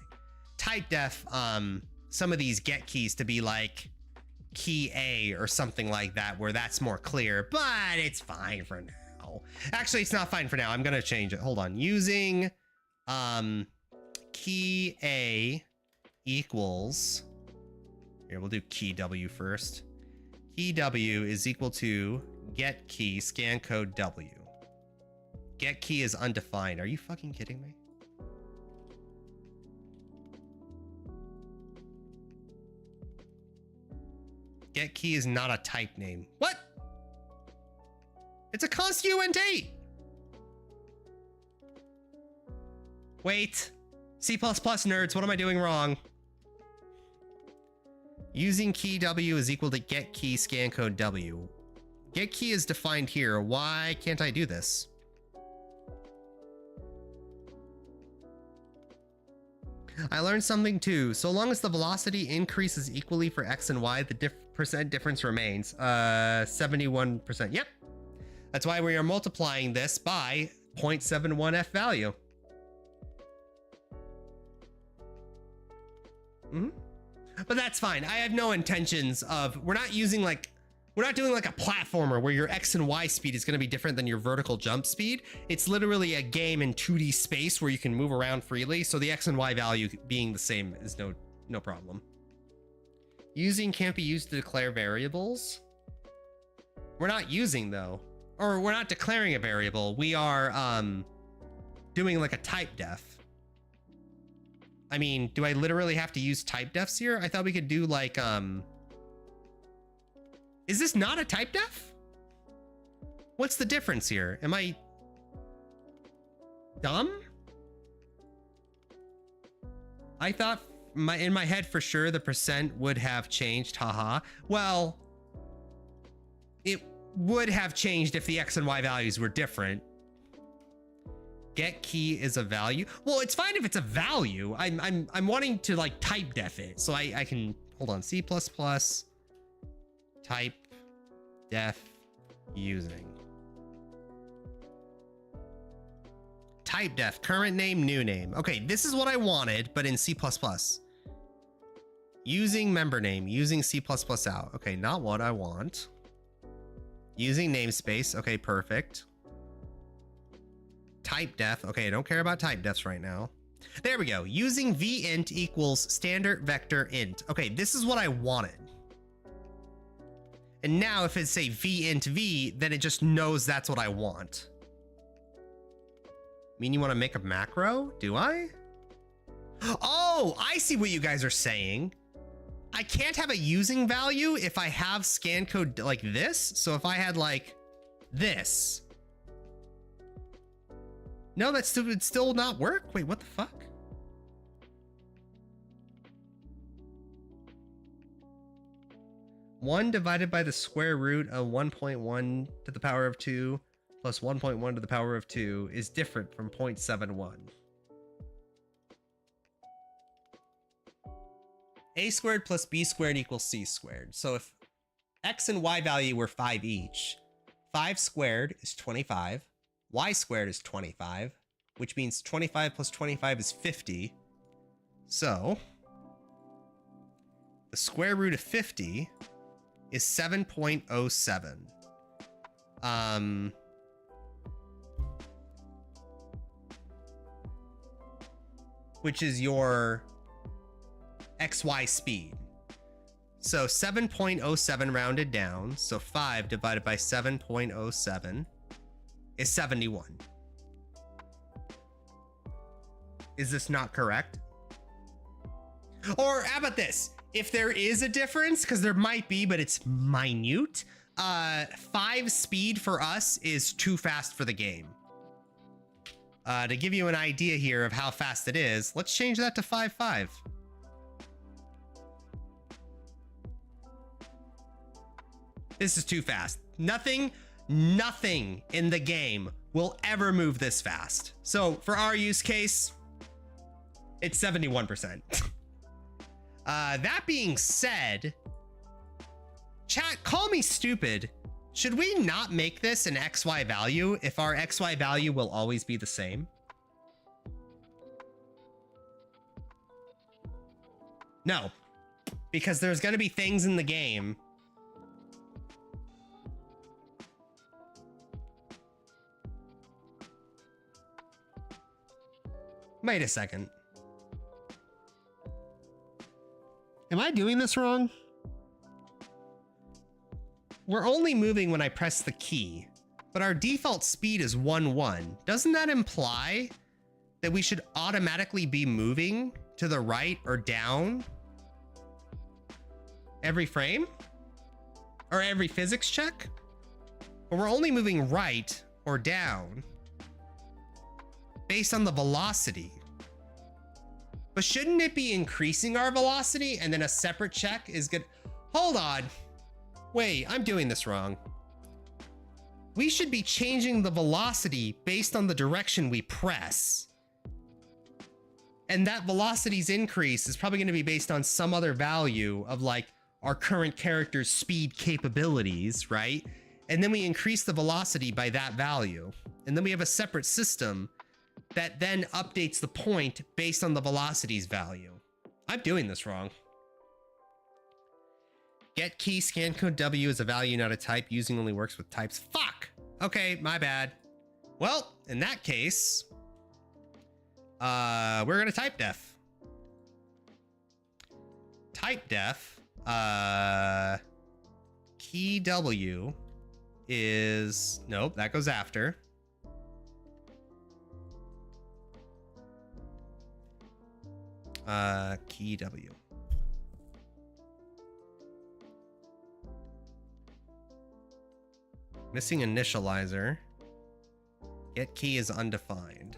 Type def some of these get keys to be like key A or something like that, where that's more clear, but it's fine for now. Actually, it's not fine for now. I'm gonna change it. Hold on. Using key A equals, here, we'll do key W first. Key W is equal to get key scan code W. Get key is undefined. Are you fucking kidding me? Get key is not a type name. What? It's a constituent. Wait. C++ nerds, what am I doing wrong? Using key W is equal to get key scan code W. Get key is defined here. Why can't I do this? I learned something too. So long as the velocity increases equally for X and Y, the percent difference remains. 71%. Yep. That's why we are multiplying this by 0.71 F value. But that's fine. I have no intentions of, we're not doing like a platformer where your X and Y speed is going to be different than your vertical jump speed. It's literally a game in 2D space where you can move around freely. So the X and Y value being the same is no problem. Using can't be used to declare variables. We're not using though, or we're not declaring a variable. We are doing like a type def. I mean, do I literally have to use type defs here? I thought we could do like, is this not a type def? What's the difference here? Am I dumb? I thought in my head for sure the percent would have changed, haha. Well, it would have changed if the X and Y values were different. Get key is a value. Well, it's fine if it's a value. I'm wanting to like type def it. So I can, hold on, C++ type def using. Type def, current name, new name. Okay, this is what I wanted, but in C++. Using member name, using C++ out. Okay, not what I want. Using namespace. Okay, perfect. Type def. Okay, I don't care about type defs right now. There we go. Using vint equals standard vector int. Okay, this is what I wanted. And now if it's say vint v, then it just knows that's what I want. Mean you want to make a macro? Do I? Oh, I see what you guys are saying. I can't have a using value if I have scan code like this. So if I had like this. No, that would still not work. Wait, what the fuck? One divided by the square root of 1.1 to the power of 2 plus 1.1 to the power of 2 is different from 0.71. A squared plus B squared equals C squared. So if X and Y value were 5 each, 5 squared is 25. Y squared is 25, which means 25 plus 25 is 50. So the square root of 50 is 7.07. which is your XY speed. So 7.07 rounded down. So 5 divided by 7.07 is 71. Is this not correct? Or how about this? If there is a difference, because there might be, but it's minute, 5 speed for us is too fast for the game. To give you an idea here of how fast it is, let's change that to 5.5. This is too fast. Nothing in the game will ever move this fast. So for our use case, it's 71%. That being said, chat, call me stupid. Should we not make this an XY value if our XY value will always be the same? No, because there's going to be things in the game. Wait a second. Am I doing this wrong? We're only moving when I press the key, but our default speed is 1.1. Doesn't that imply that we should automatically be moving to the right or down every frame? Or every physics check? But we're only moving right or down based on the velocity. But shouldn't it be increasing our velocity and then a separate check is good? Hold on. Wait, I'm doing this wrong. We should be changing the velocity based on the direction we press. And that velocity's increase is probably going to be based on some other value of like our current character's speed capabilities, right? And then we increase the velocity by that value. And then we have a separate system that then updates the point based on the velocity's value. I'm doing this wrong. Get key scan code W is a value, not a type. Using only works with types. Fuck! Okay, my bad. Well, in that case, we're gonna type def. Type def, key W is, nope, that goes after. Key W. Missing initializer. Get key is undefined.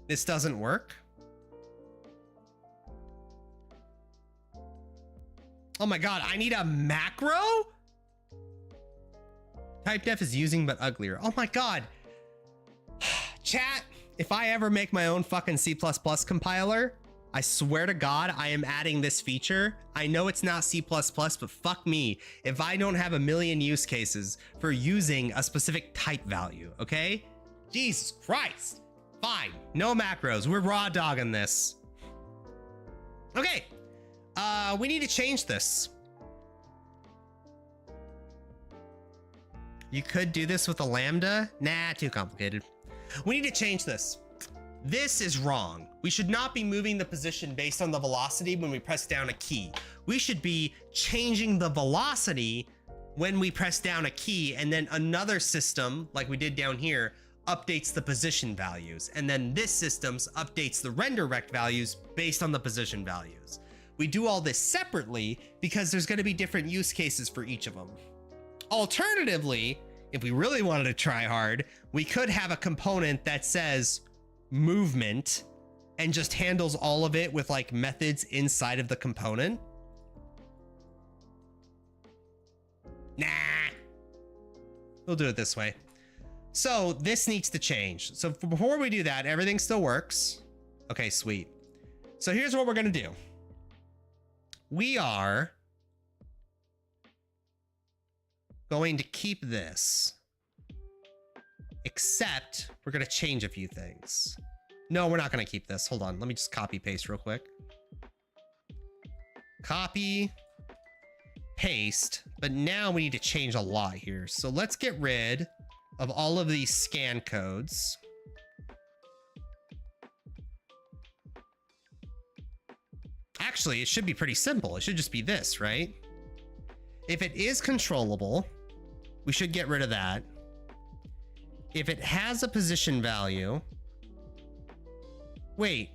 This doesn't work. Oh my god, I need a macro? Type def is using but uglier. Oh my god. Chat, if I ever make my own fucking C++ compiler, I swear to God, I am adding this feature. I know it's not C++, but fuck me if I don't have a million use cases for using a specific type value, okay? Jesus Christ. Fine, no macros. We're raw dogging this. Okay, we need to change this. You could do this with a lambda. Nah, too complicated. We need to change this. This is wrong. We should not be moving the position based on the velocity when we press down a key. We should be changing the velocity when we press down a key, and then another system, like we did down here, updates the position values. And then this system updates the render rect values based on the position values. We do all this separately because there's going to be different use cases for each of them. Alternatively, if we really wanted to try hard, we could have a component that says movement and just handles all of it with like methods inside of the component. Nah, we'll do it this way. So this needs to change. So before we do that, everything still works. Okay, sweet. So here's what we're gonna do. We are going to keep this, except we're gonna change a few things. No, we're not gonna keep this. Hold on, let me just copy paste real quick. Copy, paste, but now we need to change a lot here. So let's get rid of all of these scan codes. actually, it should be pretty simple. It should just be this, right? If it is controllable, we should get rid of that. If it has a position value, wait.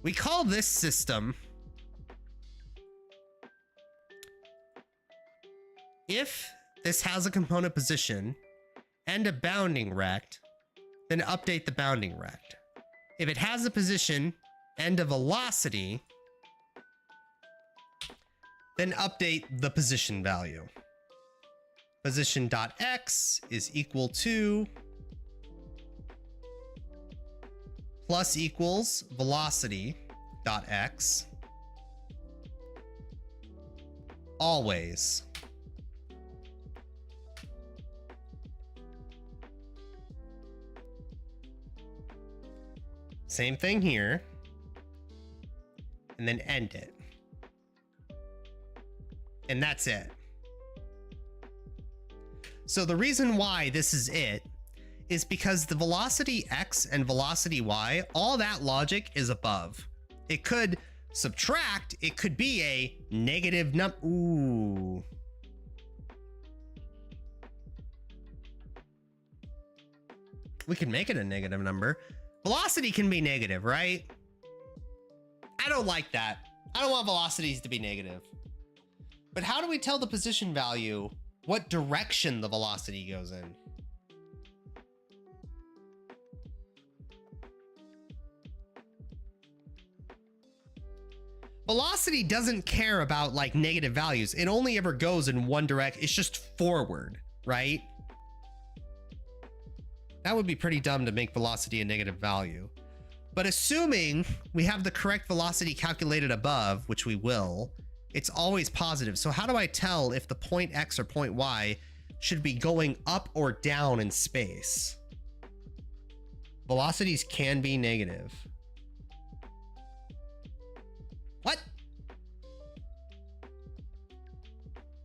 We call this system if this has a component position and a bounding rect, then update the bounding rect. If it has a position and a velocity, then update the position value. Position.x is equal to plus equals velocity.x always. Same thing here. And then end it. And that's it. So the reason why this is it is because the velocity x and velocity y, all that logic is above. It could subtract, it could be a negative ooh. We can make it a negative number. Velocity can be negative, right? I don't like that. I don't want velocities to be negative. But how do we tell the position value what direction the velocity goes in? Velocity doesn't care about like negative values. It only ever goes in one direction. It's just forward, right? That would be pretty dumb to make velocity a negative value. But assuming we have the correct velocity calculated above, which we will, it's always positive. So how do I tell if the point X or point Y should be going up or down in space? Velocities can be negative. What?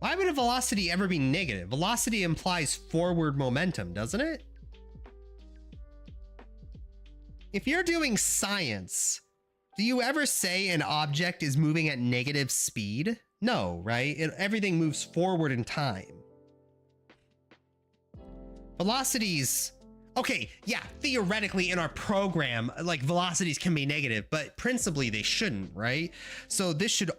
Why would a velocity ever be negative? Velocity implies forward momentum, doesn't it? If you're doing science, do you ever say an object is moving at negative speed? No, right? Everything moves forward in time. Velocities, okay, yeah, theoretically in our program, like velocities can be negative, but principally they shouldn't, right? So this should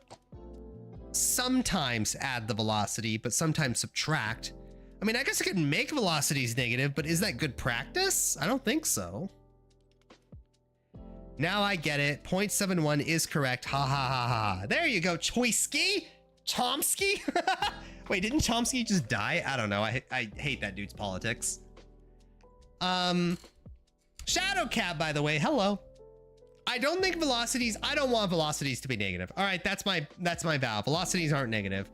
sometimes add the velocity, but sometimes subtract. I mean, I guess I could make velocities negative, but is that good practice? I don't think so. Now I get it. 0.71 is correct. Ha ha ha ha. There you go, Chomsky. Chomsky? Wait, didn't Chomsky just die? I don't know. I hate that dude's politics. Shadowcat, by the way, hello. I don't think velocities, I don't want velocities to be negative. All right, that's my vow. Velocities aren't negative.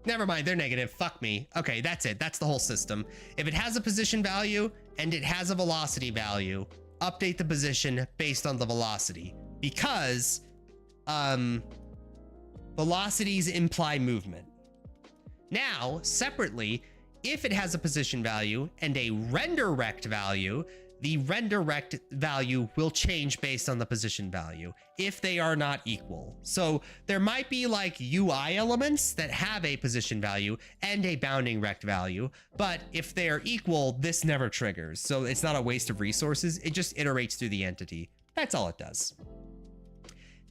Never mind, they're negative. Fuck me. Okay, that's it. That's the whole system. If it has a position value and it has a velocity value, update the position based on the velocity, because velocities imply movement. Now, separately, if it has a position value and a render rect value, the render rect value will change based on the position value if they are not equal. So there might be like UI elements that have a position value and a bounding rect value, but if they are equal, this never triggers. So it's not a waste of resources. It just iterates through the entity. That's all it does.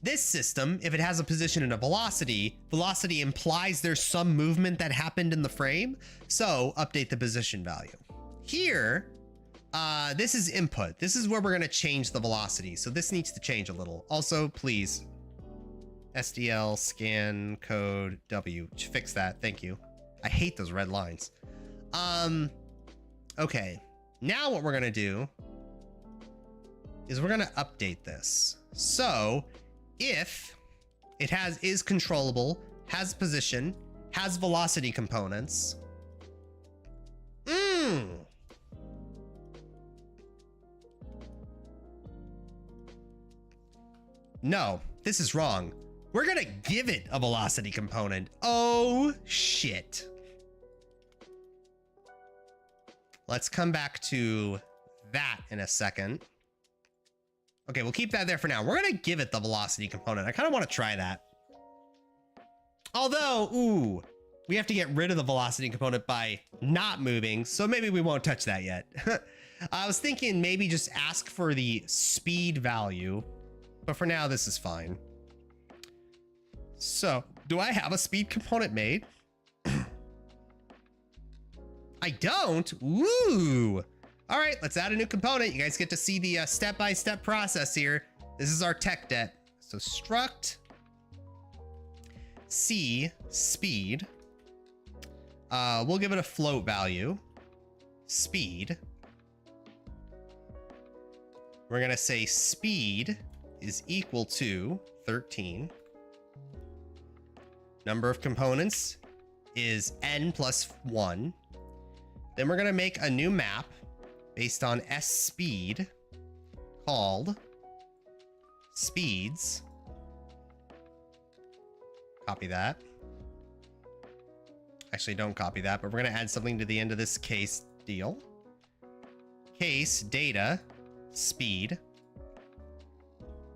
This system, if it has a position and a velocity, velocity implies there's some movement that happened in the frame. So update the position value. Here, this is input. This is where we're going to change the velocity. So this needs to change a little. Also, please, SDL scan code W. Fix that. Thank you. I hate those red lines. Okay. Now what we're going to do is we're going to update this. So if it is controllable, has position, has velocity components. No, this is wrong. We're gonna give it a velocity component. Oh, shit. Let's come back to that in a second. Okay, we'll keep that there for now. We're gonna give it the velocity component. I kind of want to try that. Although, ooh, we have to get rid of the velocity component by not moving, so maybe we won't touch that yet. I was thinking maybe just ask for the speed value, but for now, this is fine. So, do I have a speed component made? I don't? Ooh. All right, let's add a new component. You guys get to see the step-by-step process here. This is our tech debt. So struct C speed. We'll give it a float value. Speed. We're gonna say speed is equal to 13. Number of components is n plus 1. Then we're gonna make a new map based on s speed called speeds. Copy that. Actually, don't copy that, but we're gonna add something to the end of this case deal. Case data speed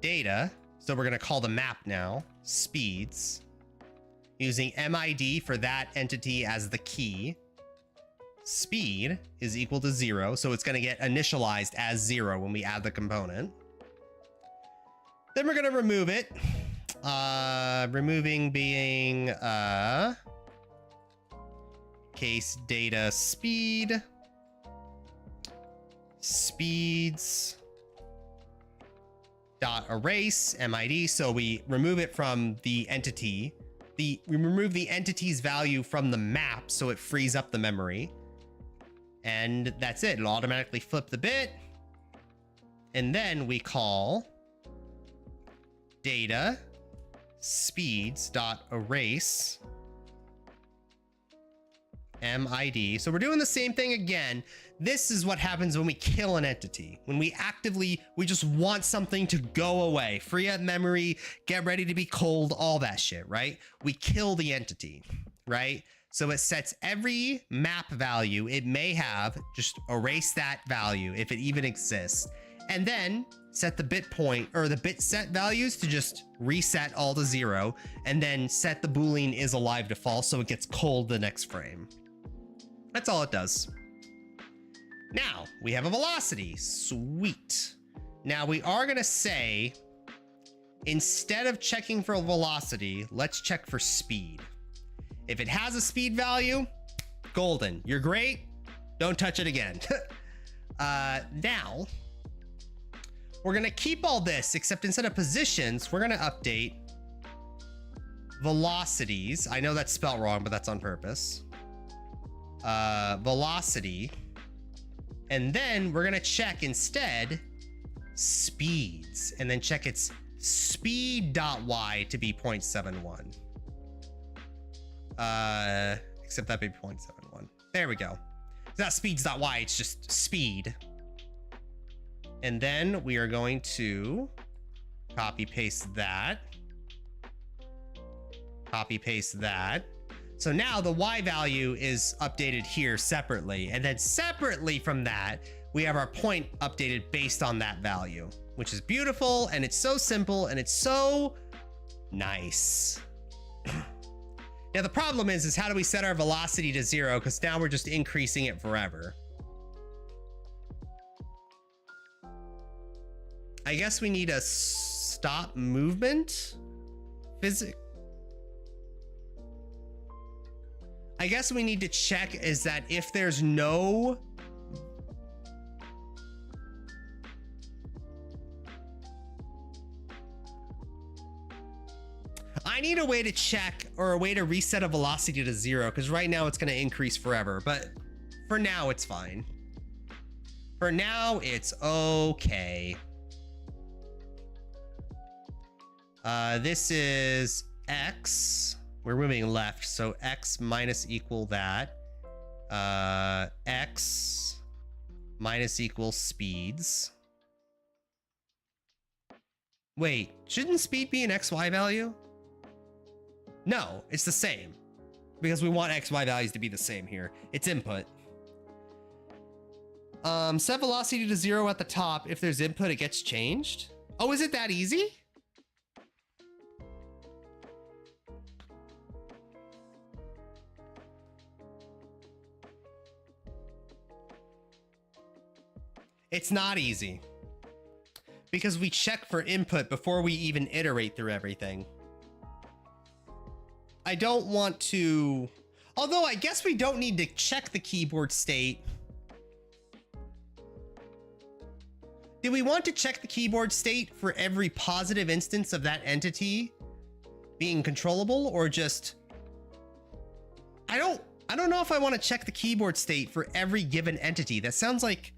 data. So we're gonna call the map now speeds using MID for that entity as the key. Speed is equal to 0, so it's going to get initialized as 0 when we add the component. Then we're going to remove it. Removing being case data speed speeds dot erase MID. So we remove it from the entity. We remove the entity's value from the map, so it frees up the memory. And that's it. It'll automatically flip the bit. And then we call data speeds dot erase MID. So we're doing the same thing again. This is what happens when we kill an entity. When we just want something to go away, free up memory, get ready to be cold, all that shit, right? We kill the entity, right? So it sets every map value it may have, just erase that value if it even exists, and then set the bit point or the bit set values to just reset all to 0, and then set the Boolean is alive to false so it gets cold the next frame. That's all it does. Now we have a velocity. Sweet. Now we are gonna say, instead of checking for velocity, let's check for speed. If it has a speed value, golden. You're great. Don't touch it again. Now, we're going to keep all this, except instead of positions, we're going to update velocities. I know that's spelled wrong, but that's on purpose. Velocity. And then we're going to check instead speeds, and then check its speed.y to be 0.71. Except that'd be 0.71. There we go. It's not speeds.y, it's just speed. And then we are going to copy paste that. Copy paste that. So now the y value is updated here separately. And then separately from that, we have our point updated based on that value, which is beautiful. And it's so simple and it's so nice. Now the problem is how do we set our velocity to 0? Because now we're just increasing it forever. I guess we need a stop movement I guess we need to check is that if there's no I need a way to check or a way to reset a velocity to 0, because right now it's going to increase forever, but for now it's fine. For now it's okay. This is x. We're moving left, so x minus equal that. X minus equals speeds. Wait, shouldn't speed be an xy value? No, it's the same. Because we want X, Y values to be the same here. It's input. Set velocity to 0 at the top. If there's input, it gets changed. Oh, is it that easy? It's not easy. Because we check for input before we even iterate through everything. I don't want to... Although I guess we don't need to check the keyboard state. Do we want to check the keyboard state for every positive instance of that entity being controllable, or just... I don't know if I want to check the keyboard state for every given entity. That sounds like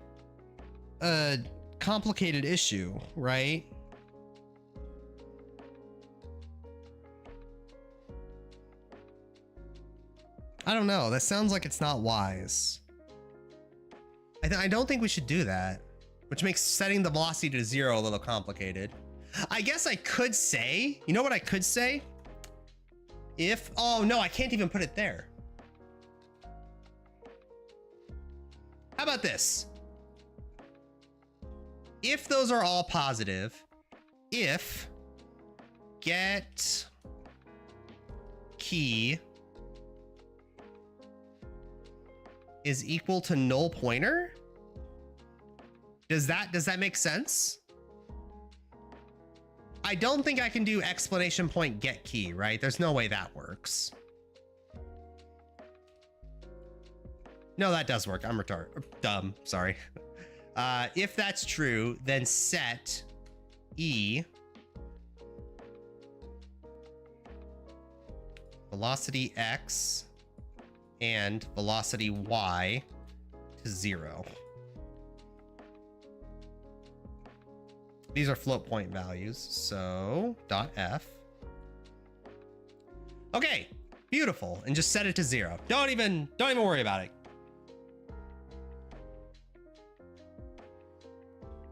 a complicated issue, right? I don't know. That sounds like it's not wise. I don't think we should do that, which makes setting the velocity to 0 a little complicated. I guess I could say, you know what I could say? If, oh no, I can't even put it there. How about this? If those are all positive, if get key is equal to null pointer, does that make sense? I don't think I can do exclamation point get key, right? There's no way that works. No, that does work. I'm dumb, sorry. If that's true, then set E velocity X and velocity Y to 0. These are float point values, so .f. Okay, beautiful, and just set it to 0. Don't even worry about it.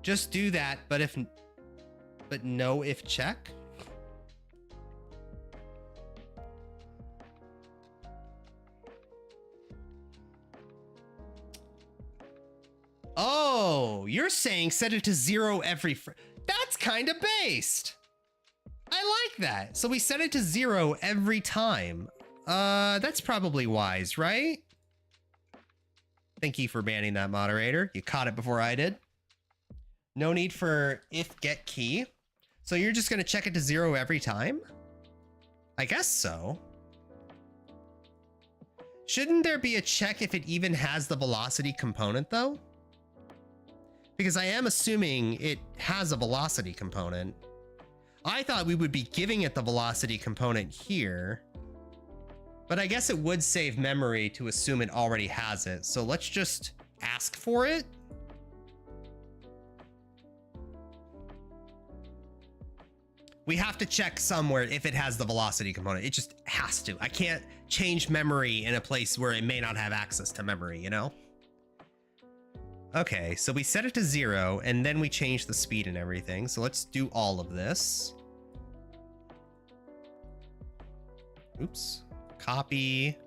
Just do that, but no if check. Oh, you're saying set it to 0 every that's kind of based. I like that. So we set it to 0 every time. That's probably wise, right? Thank you for banning that, moderator. You caught it before I did. No need for if get key. So you're just gonna check it to 0 every time? I guess so. Shouldn't there be a check if it even has the velocity component though? Because I am assuming it has a velocity component. I thought we would be giving it the velocity component here, but I guess it would save memory to assume it already has it. So let's just ask for it. We have to check somewhere if it has the velocity component. It just has to. I can't change memory in a place where it may not have access to memory, you know? Okay, so we set it to 0 and then we change the speed and everything. So let's do all of this. Oops. Copy.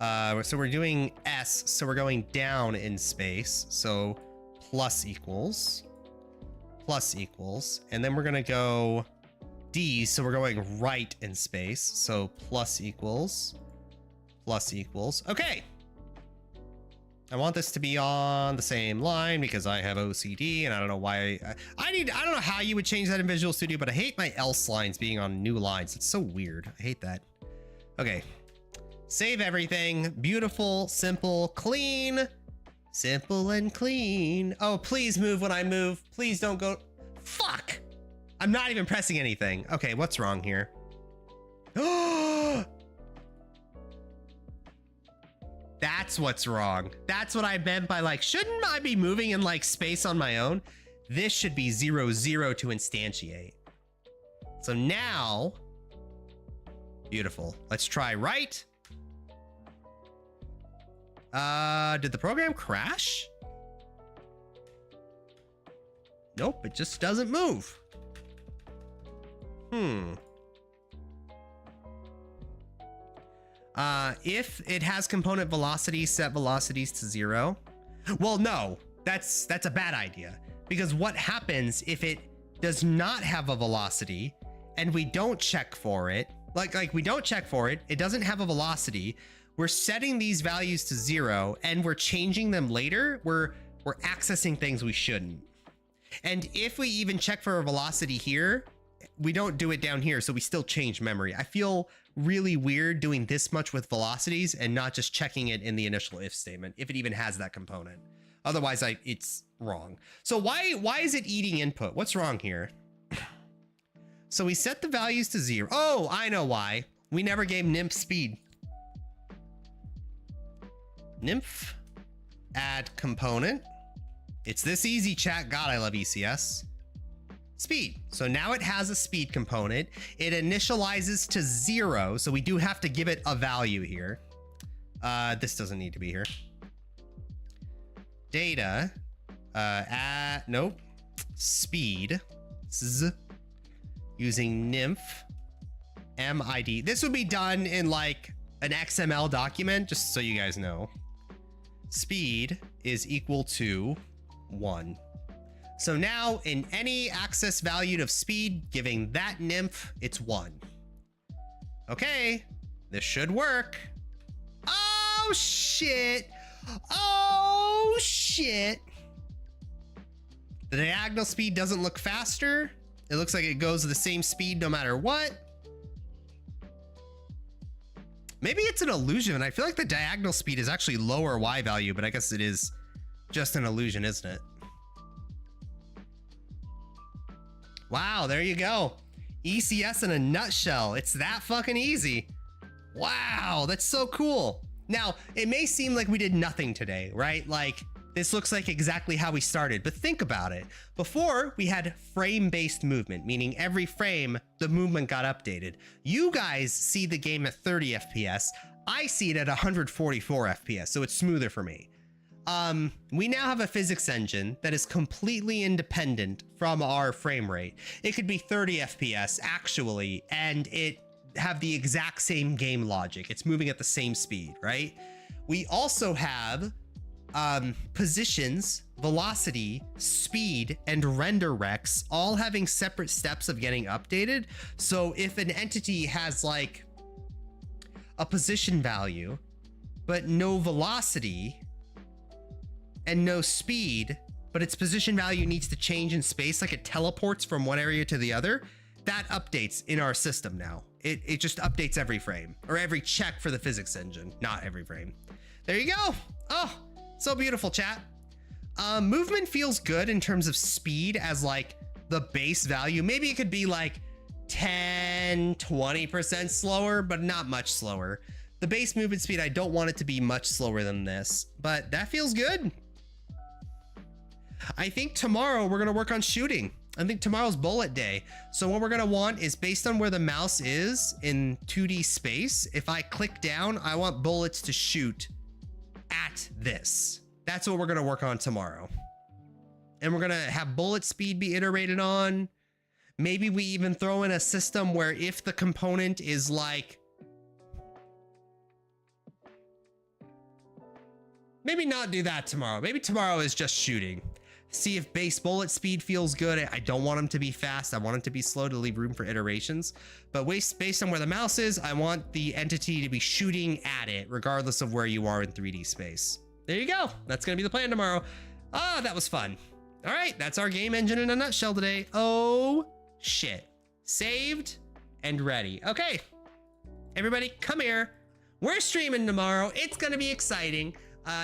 So we're doing S, so we're going down in space. So plus equals, and then we're gonna go D, so we're going right in space. So plus equals. Okay. I want this to be on the same line because I have OCD and I don't know why I don't know how you would change that in Visual Studio, but I hate my else lines being on new lines. It's so weird. I hate that. Okay. Save everything. Beautiful, simple, clean. Simple and clean. Oh, please move when I move. Please don't go. Fuck. I'm not even pressing anything. Okay, what's wrong here? That's what's wrong. That's what I meant by like, shouldn't I be moving in like space on my own? This should be 0, 0 to instantiate. So now, beautiful. Let's try right. Did the program crash? Nope, it just doesn't move. If it has component velocity, set velocities to 0. Well, no, that's a bad idea, because what happens if it does not have a velocity and we don't check for it? Like we don't check for it, it doesn't have a velocity. We're setting these values to 0 and we're changing them later. We're accessing things we shouldn't. And if we even check for a velocity here, we don't do it down here, so we still change memory. I feel really weird doing this much with velocities and not just checking it in the initial if statement, if it even has that component. Otherwise, it's wrong. So why is it eating input? What's wrong here? So we set the values to 0. Oh, I know why. We never gave nymph speed. Nymph, add component. It's this easy, chat. God, I love ECS. Speed. So now it has a speed component. It initializes to 0. So we do have to give it a value here. This doesn't need to be here. Data, nope. Speed, using nymph, MID. This would be done in like an XML document, just so you guys know. Speed is equal to 1. So now in any access value of speed, giving that nymph, it's 1. Okay, this should work. Oh shit. Oh shit. The diagonal speed doesn't look faster. It looks like it goes the same speed no matter what. Maybe it's an illusion, and I feel like the diagonal speed is actually lower Y value, but I guess it is just an illusion, isn't it? Wow, there you go. ECS in a nutshell. It's that fucking easy. Wow, that's so cool. Now, it may seem like we did nothing today, right? Like, this looks like exactly how we started, but think about it. Before, we had frame-based movement, meaning every frame, the movement got updated. You guys see the game at 30 FPS. I see it at 144 FPS, so it's smoother for me. We now have a physics engine that is completely independent from our frame rate. It could be 30 FPS, actually, and it have the exact same game logic. It's moving at the same speed, right? We also have positions, velocity, speed, and render recs all having separate steps of getting updated. So if an entity has like a position value, but no velocity and no speed, but its position value needs to change in space, like it teleports from one area to the other, that updates in our system now. It just updates every frame, or every check for the physics engine, not every frame. There you go. Oh, so beautiful, chat. Movement feels good in terms of speed as like the base value. Maybe it could be like 10, 20% slower, but not much slower. The base movement speed, I don't want it to be much slower than this, but that feels good. I think tomorrow we're gonna work on shooting. I think tomorrow's bullet day. So what we're gonna want is based on where the mouse is in 2D space. If I click down, I want bullets to shoot at this. That's what we're gonna work on tomorrow. And we're gonna have bullet speed be iterated on. Maybe we even throw in a system where if the component is like, maybe not do that tomorrow. Maybe tomorrow is just shooting. See if base bullet speed feels good. I don't want them to be fast. I want them to be slow to leave room for iterations. But based on where the mouse is, I want the entity to be shooting at it, regardless of where you are in 3D space. There you go. That's gonna be the plan tomorrow. Ah, that was fun. All right, that's our game engine in a nutshell today. Oh, shit. Saved and ready. Okay, everybody come here. We're streaming tomorrow. It's gonna be exciting.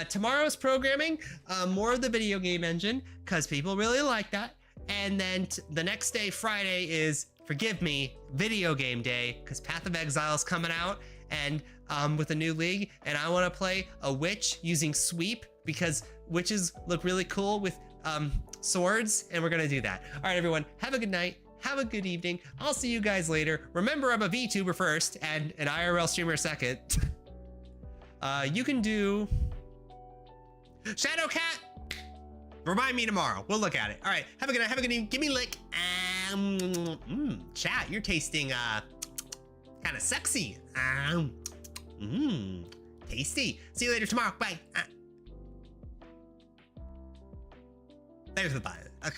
Tomorrow's programming, more of the video game engine, because people really like that. And then the next day, Friday, is, forgive me, video game day, because Path of Exile is coming out, and with a new league, and I want to play a witch using sweep, because witches look really cool with swords, and we're going to do that. All right, everyone, have a good night. Have a good evening. I'll see you guys later. Remember, I'm a VTuber first, and an IRL streamer second. You can do... Shadow Cat, remind me tomorrow. We'll look at it. All right, have a good night. Have a good evening. Give me a lick. Chat, you're tasting kind of sexy. Tasty. See you later tomorrow. Bye. There's the button. Okay.